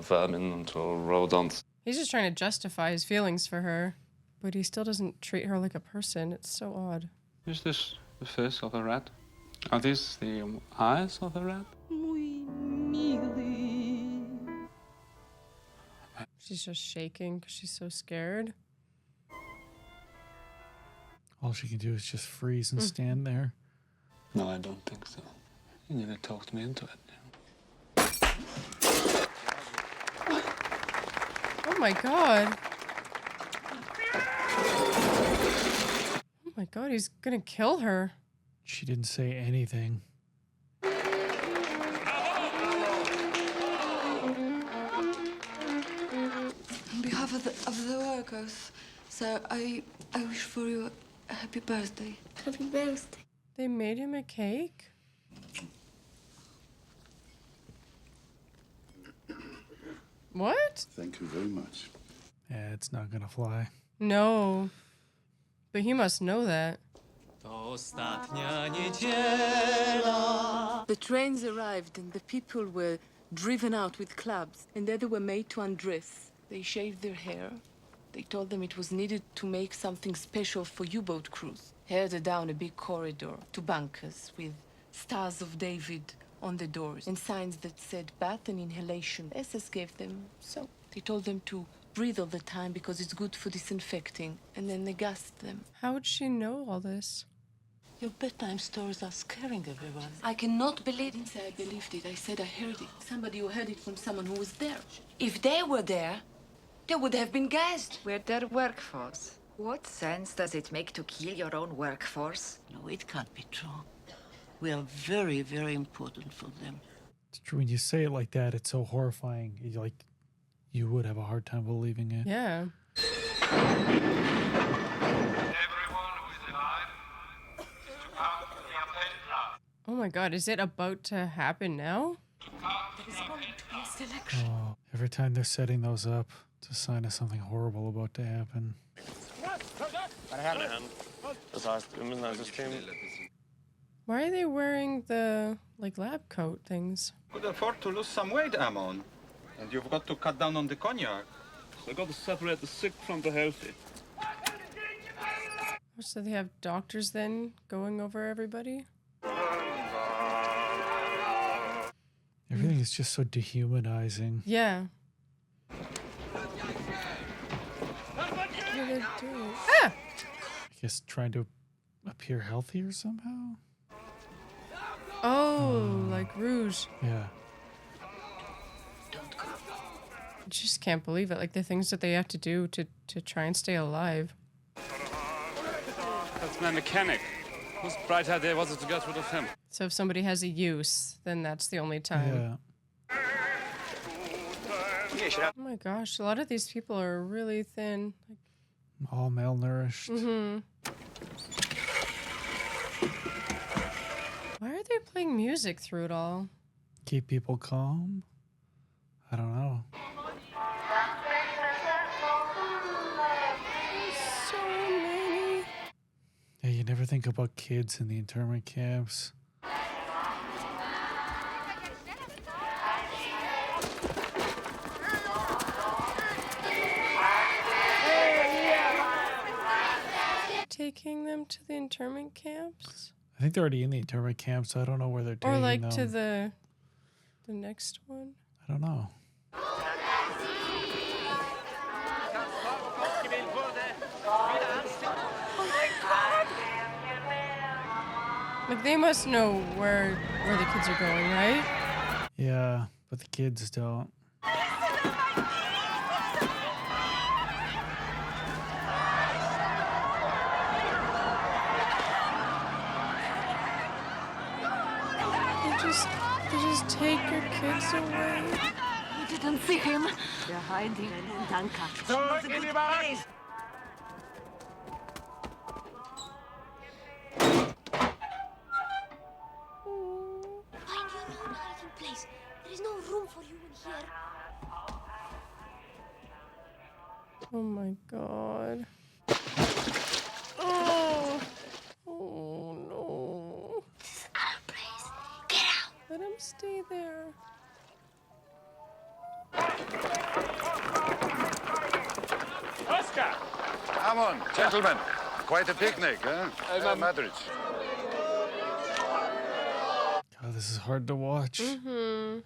vermin and to rodents. He's just trying to justify his feelings for her, but he still doesn't treat her like a person. It's so odd. Is this the face of a rat? Are these the eyes of a rat? She's just shaking because she's so scared. All she can do is just freeze and stand there. No, I don't think so. You nearly talked me into it. Oh my god. Oh my god, he's gonna kill her. She didn't say anything. On behalf of the workers, sir, I wish for you a happy birthday. Happy birthday. They made him a cake? What? Thank you very much. Yeah, it's not gonna fly. No. But he must know that. The trains arrived and the people were driven out with clubs, and there they were made to undress. They shaved their hair. They told them it was needed to make something special for U-boat crews. Headed down a big corridor to bunkers with Stars of David on the doors and signs that said bath and inhalation. SS gave them so. They told them to breathe all the time because it's good for disinfecting, and then they gassed them. How would she know all this? Your bedtime stories are scaring everyone. I cannot believe it. I believed it. I said I heard it. Somebody who heard it from someone who was there. If they were there, they would have been gassed. We're their workforce. What sense does it make to kill your own workforce? No, it can't be true. We are very, very important for them. It's true. When you say it like that, it's so horrifying. You would have a hard time believing it. Yeah. Oh my god, is it about to happen now? Oh, every time they're setting those up, it's a sign of something horrible about to happen. Why are they wearing the, lab coat things? Could afford to lose some weight, Amon. And you've got to cut down on the cognac. We've got to separate the sick from the healthy. So they have doctors then going over everybody? Everything is just so dehumanizing. Yeah. What are they doing? Ah! I guess trying to appear healthier somehow? Oh, like Rouge. Yeah. I just can't believe it. Like the things that they have to do to try and stay alive. That's my mechanic. Whose bright idea was it to get rid of him? So if somebody has a use, then that's the only time. Yeah. Oh my gosh, a lot of these people are really thin. All malnourished. Mm-hmm. Why are they playing music through it all? Keep people calm? I don't know. So many. Yeah, you never think about kids in the internment camps. Taking them to the internment camps? I think they're already in the internment camp, so I don't know where they're taking Or like them. to the next one? I don't know. Like they must know where the kids are going, right? Yeah, but the kids don't. They just take your kids away. You didn't see him. They're hiding in Danka. Zurück in die Baracks! Find your own hiding place. There is no room for you in here. Oh my god. Oh. Oh no. This is our place. Get out. Let him stay there. Oscar! Come on, gentlemen. Quite a picnic, huh? Madrid. God, this is hard to watch. Mm-hmm.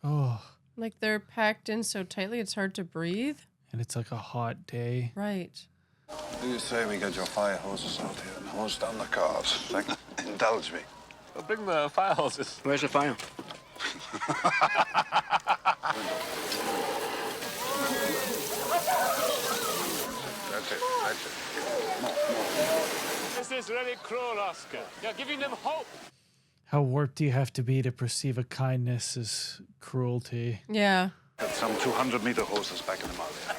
Oh. Like they're packed in so tightly it's hard to breathe. And it's like a hot day. Right. Do you say we get your fire hoses out here and hose down the cars? Like, indulge me. Well, bring the fire hoses. Where's the fire? That's it. More. This is really cruel, Oscar. You're giving them hope. How warped do you have to be to perceive a kindness as cruelty? Yeah. Got some 200-meter hoses back in the mouth.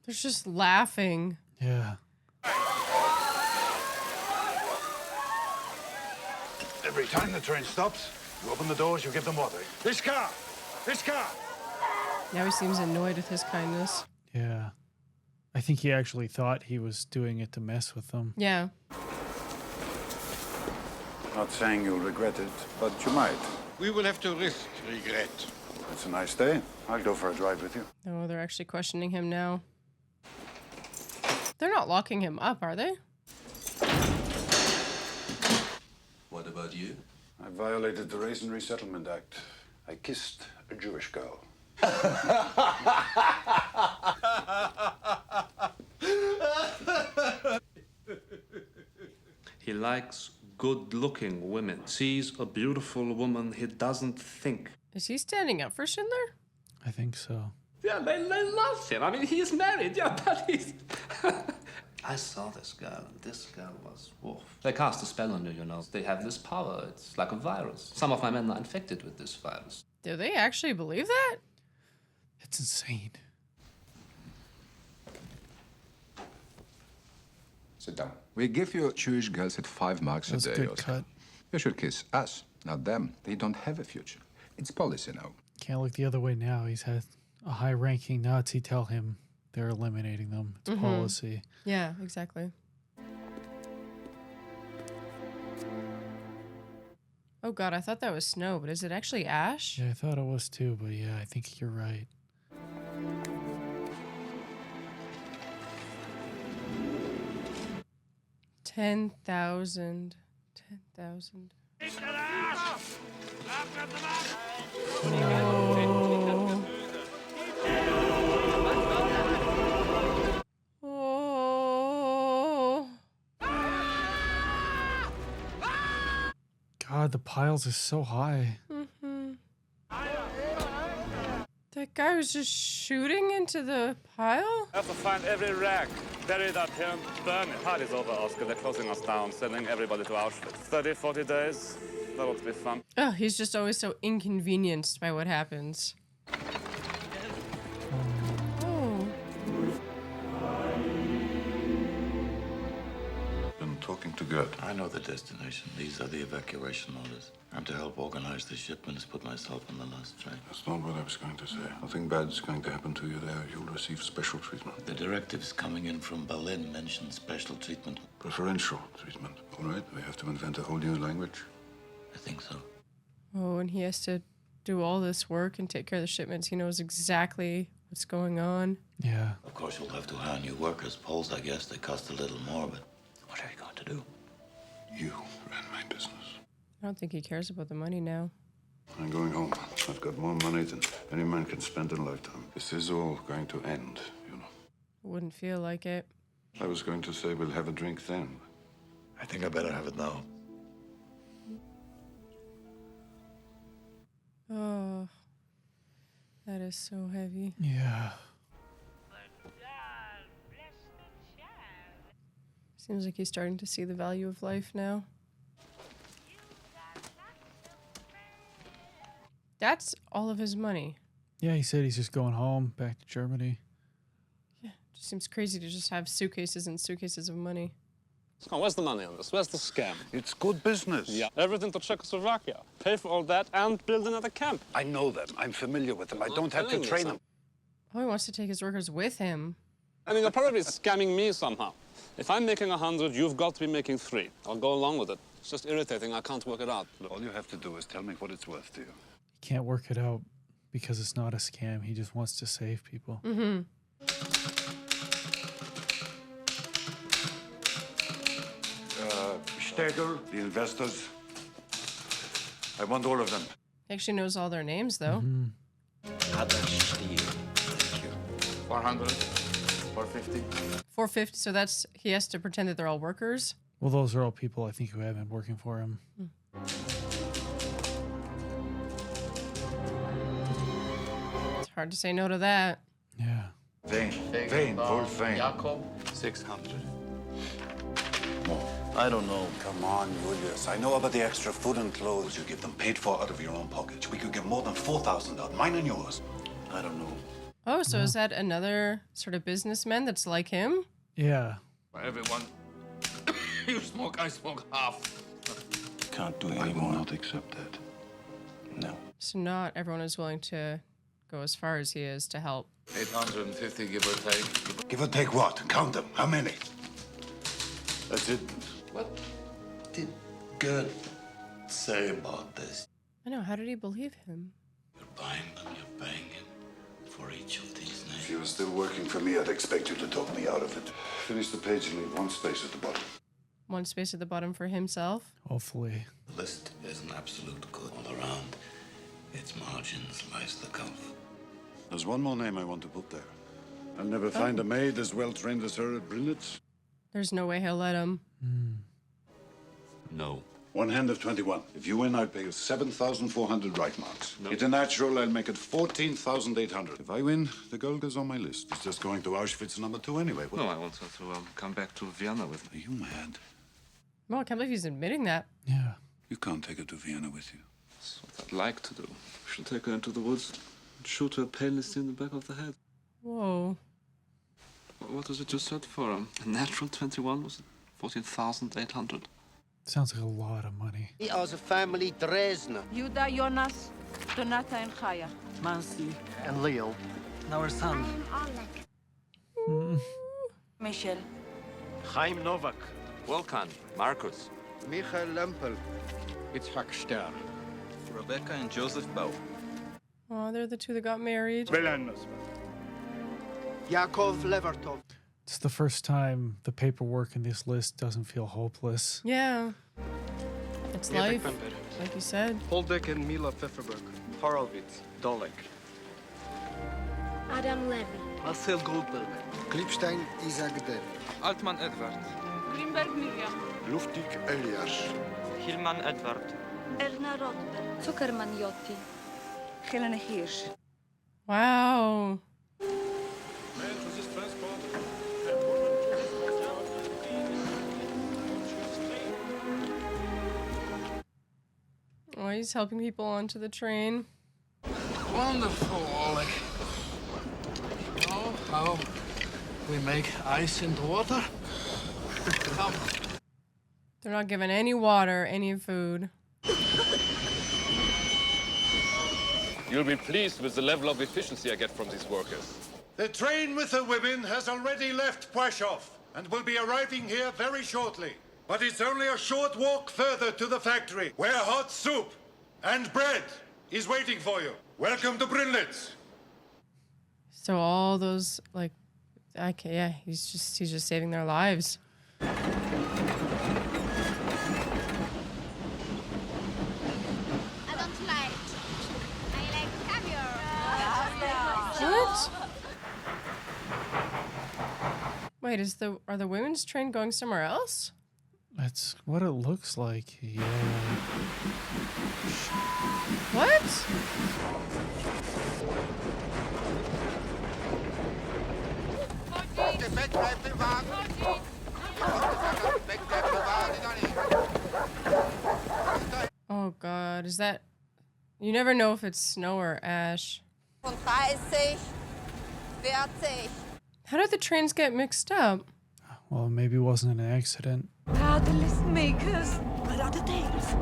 They're just laughing. Yeah. Every time the train stops, you open the doors, you give them water. This car! This car! Now he seems annoyed with his kindness. Yeah. I think he actually thought he was doing it to mess with them. Yeah. Not saying you'll regret it, but you might. We will have to risk regret. It's a nice day. I'll go for a drive with you. Oh, they're actually questioning him now. They're not locking him up, are they? What about you? I violated the Race and Resettlement Act. I kissed a Jewish girl. He likes good-looking women. Sees a beautiful woman, he doesn't think. Is he standing up for Schindler? I think so. Yeah, they love him. I mean, he's married, yeah, but he's... I saw this girl, and this girl was... Woof. They cast a spell on you, you know. They have this power. It's like a virus. Some of my men are infected with this virus. Do they actually believe that? It's insane. Sit down. We give you Jewish girls at 5 marks That's a a day. good Oscar. cut. You should kiss us, not them. They don't have a future. It's policy now. Can't look the other way now. He's had a high-ranking Nazi tell him they're eliminating them. It's policy. Yeah, exactly. God, I thought that was snow, but is it actually ash? Yeah, I thought it was too, but yeah, I think you're right. $10,000. Oh. God, the piles are so high. That guy was just shooting into the pile? I have to find every wreck, bury that here, and burn it. Party's over, Oscar. They're closing us down, sending everybody to Auschwitz. 30, 40 days. That ought to be fun. Oh, he's just always so inconvenienced by what happens. Oh. Been talking to Gert. I know the destination. These are the evacuation orders. I'm to help organize the shipments, put myself on the last train. That's not what I was going to say. Nothing bad is going to happen to you there. You'll receive special treatment. The directives coming in from Berlin mention special treatment. Preferential treatment. All right, we have to invent a whole new language. I think so. Oh, and he has to do all this work and take care of the shipments. He knows exactly what's going on. Yeah. Of course, you'll have to hire new workers. Poles, I guess, they cost a little more, but what are you going to do? You ran my business. I don't think he cares about the money now. I'm going home. I've got more money than any man can spend in a lifetime. This is all going to end, you know. Wouldn't feel like it. I was going to say we'll have a drink then. I think I better have it now. Oh, that is so heavy. Yeah. Seems like he's starting to see the value of life now. That's all of his money. Yeah, he said he's just going home, back to Germany. Yeah, just seems crazy to just have suitcases and suitcases of money. So where's the money on this? Where's the scam? It's good business. Yeah, everything to Czechoslovakia. Pay for all that and build another camp. I know them. I'm familiar with them. I don't have to train them. Oh, he wants to take his workers with him. I mean, you're probably scamming me somehow. If I'm making 100, you've got to be making 3. I'll go along with it. It's just irritating. I can't work it out. All you have to do is tell me what it's worth to you. He can't work it out because it's not a scam. He just wants to save people. Mm-hmm. Stegel, the investors. I want all of them. He actually knows all their names, though. Thank you. 400, 450. 450, so that's, he has to pretend that they're all workers? Well, those are all people I think who have been working for him. It's hard to say no to that. Yeah. Vain, Wolf Vain. Jakob, 600. More. I don't know. Come on, Julius. I know about the extra food and clothes you give them paid for out of your own pocket. We could get more than 4,000 out, mine and yours. I don't know. Oh, so is that another sort of businessman that's like him? Yeah. Everyone, you smoke, I smoke half. Can't do any more. I will not accept that. No. So not everyone is willing to go as far as he is to help. 850, give or take. Give or take what? Count them. How many? That's it. What did Gert say about this? I know, how did he believe him? You're buying them, you're paying him for each of these names. If you were still working for me, I'd expect you to talk me out of it. Finish the page and leave one space at the bottom. One space at the bottom for himself? Hopefully. The list isn't absolute good all around. Its margins lies the gulf. There's one more name I want to put there. I'll never find a maid as well trained as her at Brunnlitz. There's no way he'll let him. No. One hand of 21. If you win, I'll pay you 7,400 right marks. No. It's a natural, I'll make it 14,800. If I win, the girl goes on my list. It's just going to Auschwitz #2 anyway. No, I want her to come back to Vienna with me. Are you mad? Well, I can't believe he's admitting that. Yeah. You can't take her to Vienna with you. That's what I'd like to do. We should take her into the woods and shoot her painlessly in the back of the head. Whoa. What was it you said for a natural 21? Was it 14,800? Sounds like a lot of money. We are the family Dresdner. Yuda, Jonas, Donata, and Chaya. Mansi and Leo. Our son. Michel. Chaim Novak. Volkan, Marcus. Michael Lempel. Yitzhak Stern. Rebecca and Joseph Bow. Oh, they're the two that got married. Yakov Levertov. It's the first time the paperwork in this list doesn't feel hopeless. Yeah. It's life, like you said. Holdek and Mila Pfefferberg. Horowitz. Dolek. Adam Levy. Marcel Goldberg. Klipstein Isaac Dev. Altman Edward. Greenberg Miriam. Luftig Elias. Hillman Edward. Erna Rothberg. Zuckerman Jotti. Helene Hirsch. Wow. Oh, he's helping people onto the train. Wonderful, Oleg. You know how we make ice in the water? Come. They're not given any water, any food. You'll be pleased with the level of efficiency I get from these workers. The train with the women has already left Plaszow and will be arriving here very shortly. But it's only a short walk further to the factory, where hot soup and bread is waiting for you. Welcome to Brunnlitz. So all those, like, okay, yeah, he's just saving their lives. I don't like. I like caviar. What? Wait, are the women's train going somewhere else? That's what it looks like. Yeah. What? Oh God, is that? You never know if it's snow or ash. 30, 40. How did the trains get mixed up? Well, maybe it wasn't an accident. Where are the list makers? Where are the tails?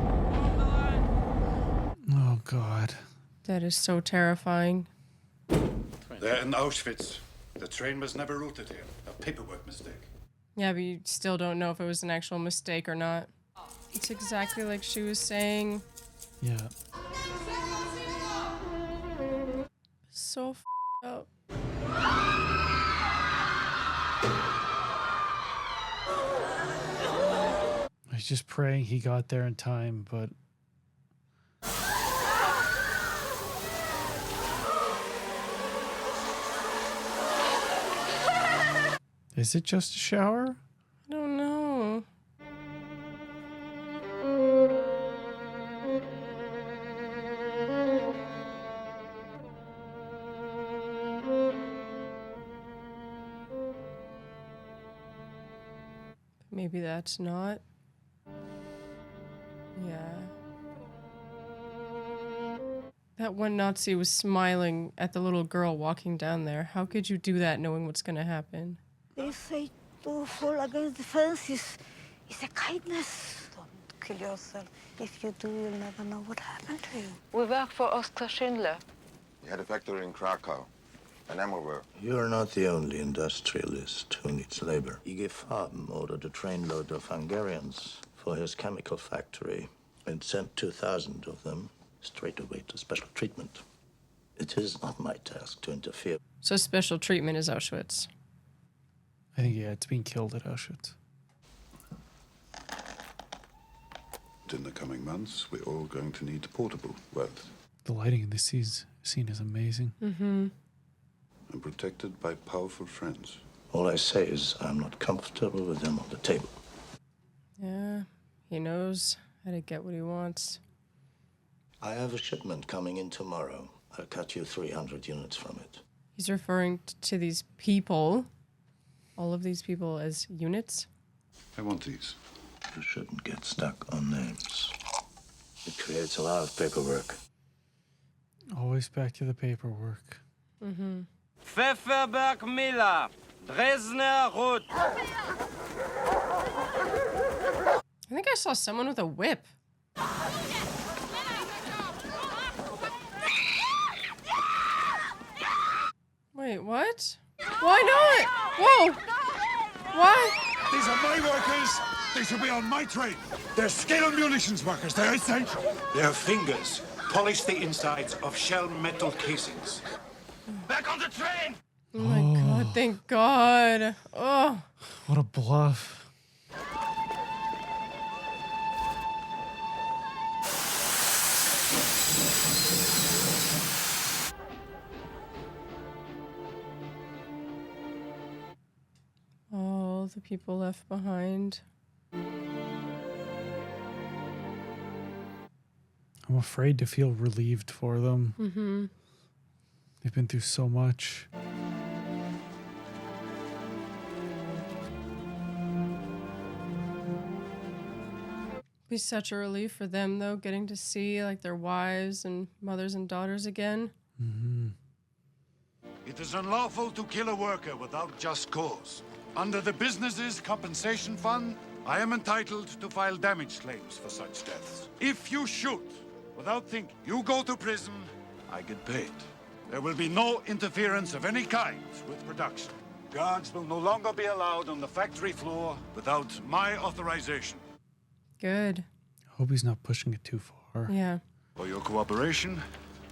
Oh God. That is so terrifying. They're in Auschwitz. The train was never routed here. A paperwork mistake. Yeah, but you still don't know if it was an actual mistake or not. It's exactly like she was saying. Yeah. So f***ed up. I was just praying he got there in time, but... Is it just a shower? I don't know. Maybe that's not. Yeah. That one Nazi was smiling at the little girl walking down there. How could you do that knowing what's gonna happen? They say to fall against the fence is a kindness. Don't kill yourself. If you do, you'll never know what happened to you. We work for Oscar Schindler. He had a factory in Krakow, an ammo work. You're not the only industrialist who needs labor. IG Farben ordered a trainload of Hungarians for his chemical factory and sent 2,000 of them straight away to special treatment. It is not my task to interfere. So special treatment is Auschwitz. I think, yeah, it's being killed at Auschwitz. In the coming months, we're all going to need portable wells. The lighting in this scene is amazing. Mm-hmm. And protected by powerful friends. All I say is I'm not comfortable with them on the table. Yeah, he knows how to get what he wants. I have a shipment coming in tomorrow. I'll cut you 300 units from it. He's referring to these people, all of these people, as units. I want these. You shouldn't get stuck on names. It creates a lot of paperwork. Always back to the paperwork. Mm-hmm. Pfefferberg Miller, Dresdner Rot. I think I saw someone with a whip. Wait, what? Why not? Whoa! Why? These are my workers. They should be on my train. They're skilled munitions workers. They're essential. Their fingers polish the insides of shell metal casings. Back on the train! Oh my god, thank God. Oh. What a bluff. All the people left behind. I'm afraid to feel relieved for them. Mm-hmm. They've been through so much. Be such a relief for them, though, getting to see like their wives and mothers and daughters again. Mm-hmm. It is unlawful to kill a worker without just cause. Under the Businesses Compensation Fund, I am entitled to file damage claims for such deaths. If you shoot without thinking, you go to prison, I get paid. There will be no interference of any kind with production. Guards will no longer be allowed on the factory floor without my authorization. Good. I hope he's not pushing it too far. Yeah. For your cooperation,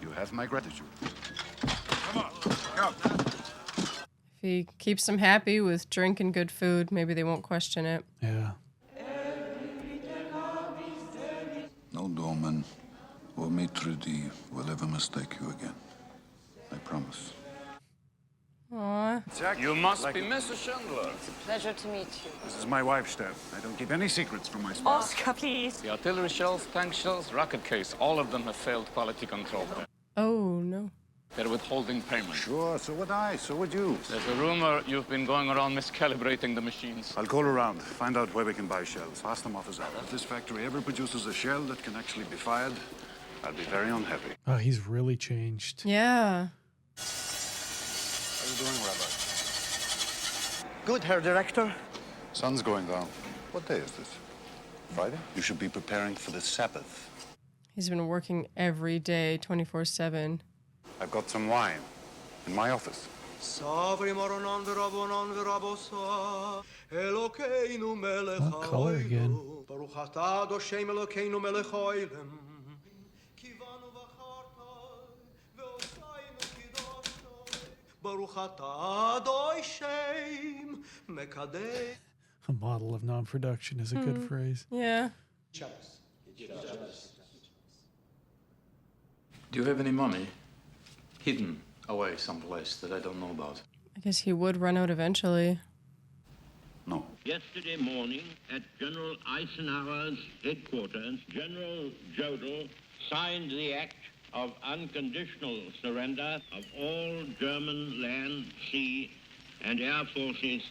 you have my gratitude. Come on, come. If he keeps them happy with drink and good food, maybe they won't question it. Yeah. No doorman or maitre d' will ever mistake you again. I promise. Aww. You must be Mrs. Schindler. It's a pleasure to meet you. This is my wife's tab. I don't keep any secrets from my spouse. Oscar, please. The artillery shells, tank shells, rocket case, all of them have failed quality control. Oh, no. They're withholding payment. Sure, so would I, so would you. There's a rumor you've been going around miscalibrating the machines. I'll call around, find out where we can buy shells. Ask them offers out. If this factory ever produces a shell that can actually be fired, I'll be very unhappy. Oh, he's really changed. Yeah. How are you doing, Rabbi? Good, Herr Director. Sun's going down. What day is this? Friday? You should be preparing for the Sabbath. He's been working every day, 24/7. I've got some wine in my office. What color again? A model of non-production is a good phrase. Yeah. Do you have any money hidden away someplace that I don't know about? I guess he would run out eventually. No. Yesterday morning, at General Eisenhower's headquarters, General Jodl signed the act of unconditional surrender of all German land, sea, and air forces,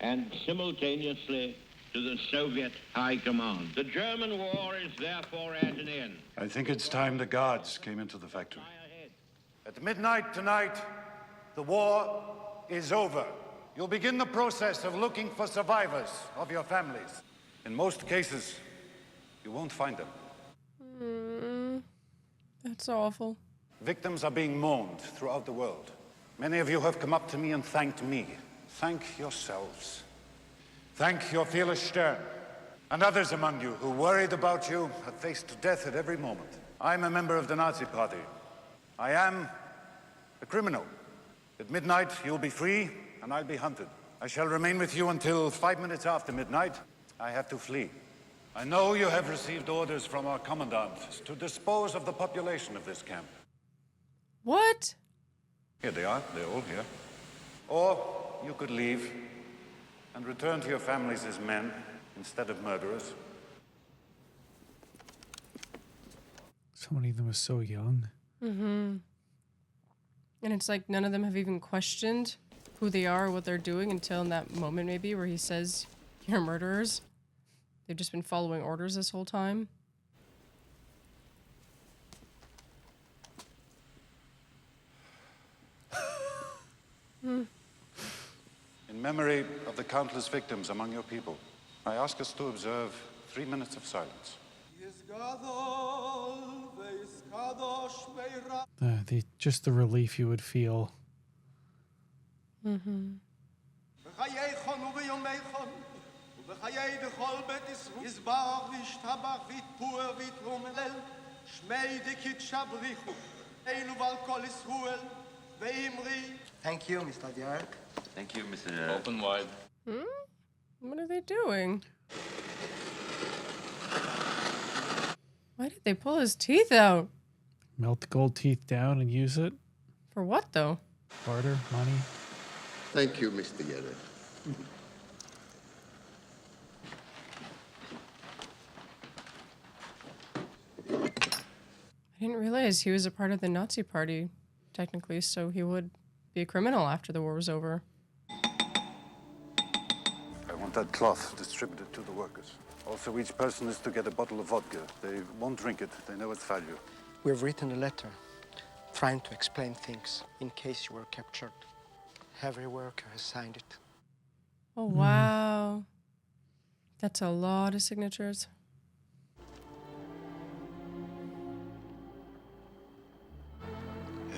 and simultaneously to the Soviet High Command. The German war is therefore at an end. I think it's time the guards came into the factory. At midnight tonight, the war is over. You'll begin the process of looking for survivors of your families. In most cases, you won't find them. That's awful. Victims are being mourned throughout the world. Many of you have come up to me and thanked me. Thank yourselves. Thank your fearless Stern and others among you who, worried about you, have faced death at every moment. I'm a member of the Nazi Party. I am a criminal. At midnight, you'll be free and I'll be hunted. I shall remain with you until 5 minutes after midnight. I have to flee. I know you have received orders from our commandant to dispose of the population of this camp. What? Here they are. They're all here. Or you could leave and return to your families as men instead of murderers. So many of them are so young. Mm-hmm. And it's like none of them have even questioned who they are or what they're doing until in that moment maybe where he says, "You're murderers." They've just been following orders this whole time. In memory of the countless victims among your people, I ask us to observe 3 minutes of silence. Just the relief you would feel. חיי דכל בית יזבח וישתבח ויתפואר ויתרומלל שמי דקית שבריחו אלו ועל כל ישראל ואמרי. Thank you, Mr. Derek. Thank you, Mr. Open wide. What are they doing? Why did they pull his teeth out? Melt the gold teeth down and use it. For what, though? Barter, money. Thank you, Mr. Derek. I didn't realize he was a part of the Nazi party, technically, so he would be a criminal after the war was over. I want that cloth distributed to the workers. Also, each person is to get a bottle of vodka. They won't drink it. They know its value. We've written a letter trying to explain things in case you were captured. Every worker has signed it. Oh, wow. That's a lot of signatures.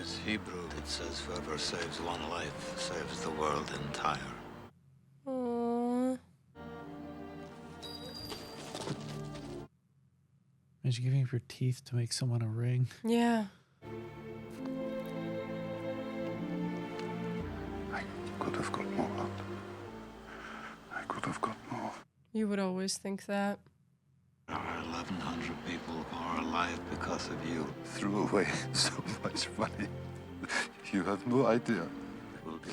It's Hebrew. It says whoever saves one life saves the world entire. Aww. Imagine giving up your teeth to make someone a ring. Yeah. I could have got more out. I could have got more. You would always think that. There are 1,100 people who are alive because of you. Threw away so much money. You have no idea. There will be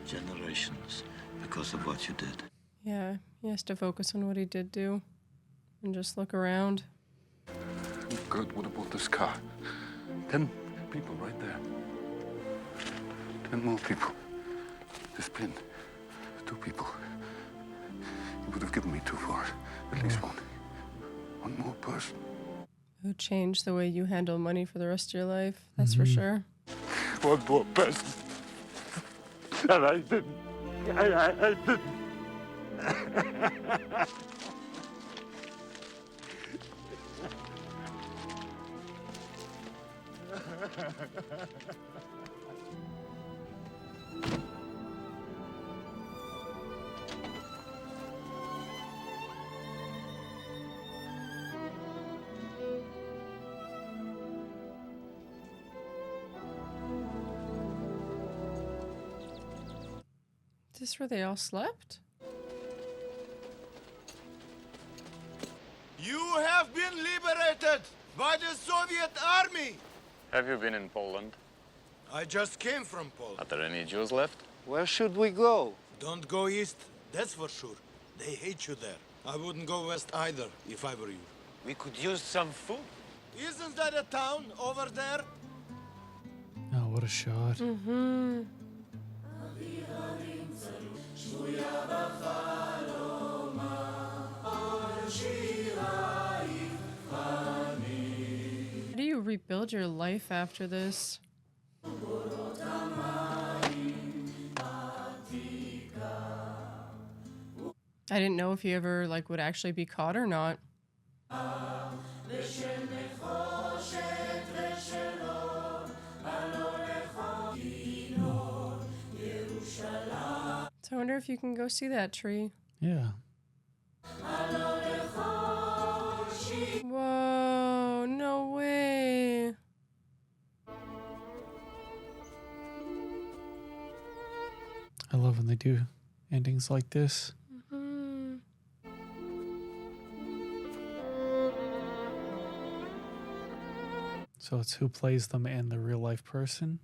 generations because of what you did. Yeah, he has to focus on what he did do and just look around. God would have bought this car. 10 people right there. 10 more people. This pin. 2 people. He would have given me 2 for it. At least one. One more person. It would change the way you handle money for the rest of your life. That's for sure. One more person. And I didn't. I didn't. Is this where they all slept? You have been liberated by the Soviet army. Have you been in Poland? I just came from Poland. Are there any Jews left? Where should we go? Don't go east, that's for sure. They hate you there. I wouldn't go west either, if I were you. We could use some food. Isn't that a town over there? Oh, what a shot. Mm-hmm. How do you rebuild your life after this? I didn't know if he ever would actually be caught or not. So I wonder if you can go see that tree. Yeah. Whoa, no way. I love when they do endings like this. Mm-hmm. So it's who plays them and the real life person.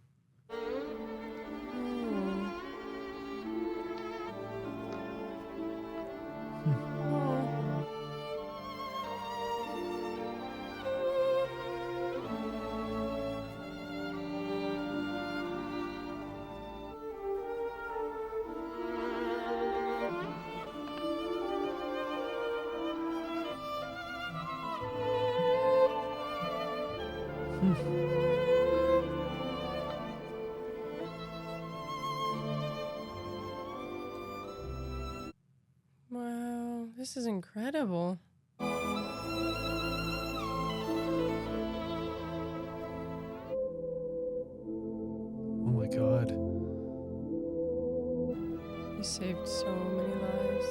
Wow, this is incredible. Oh my god. He saved so many lives.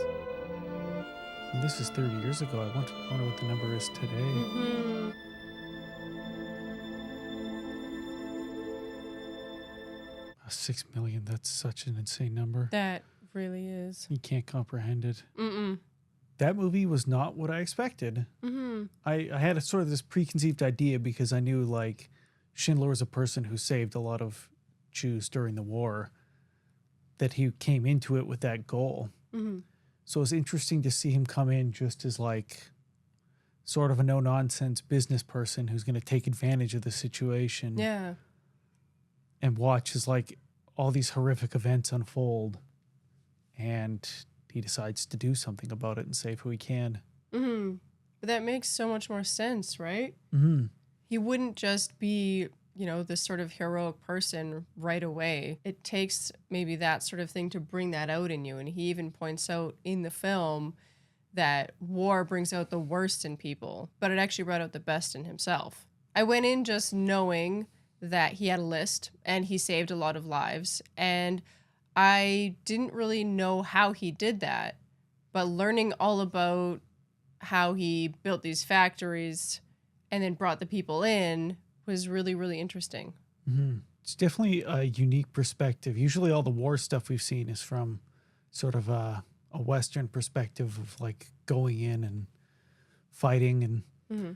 And this is 30 years ago. I wonder what the number is today. Mm-hmm. 6 million. That's such an insane number. That really is. You can't comprehend it. Mm-mm. That movie was not what I expected. Mm-hmm. I had a sort of this preconceived idea because I knew like Schindler was a person who saved a lot of Jews during the war, that he came into it with that goal. Mm-hmm. So it was interesting to see him come in just as like sort of a no-nonsense business person who's going to take advantage of the situation. Yeah. And watch as like all these horrific events unfold, and he decides to do something about it and save who he can. Mm-hmm. But that makes so much more sense, right? Mm-hmm. He wouldn't just be, this sort of heroic person right away. It takes maybe that sort of thing to bring that out in you. And he even points out in the film that war brings out the worst in people, but it actually brought out the best in himself. I went in just knowing that he had a list and he saved a lot of lives. And I didn't really know how he did that, but learning all about how he built these factories and then brought the people in was really, really interesting. Mm-hmm. It's definitely a unique perspective. Usually all the war stuff we've seen is from sort of a Western perspective of like going in and fighting, and Mm-hmm.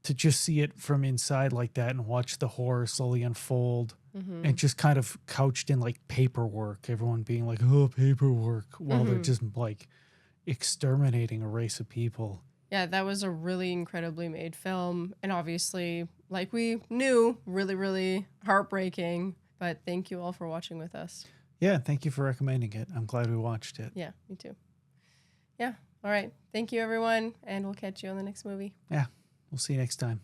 to just see it from inside like that and watch the horror slowly unfold, Mm-hmm. and just kind of couched in like paperwork, everyone being like, oh, paperwork, while they're Mm-hmm. just like exterminating a race of people. Yeah, that was a really incredibly made film. And obviously, like we knew, really, really heartbreaking. But thank you all for watching with us. Yeah, thank you for recommending it. I'm glad we watched it. Yeah, me too. Yeah. All right. Thank you, everyone. And we'll catch you on the next movie. Yeah, we'll see you next time.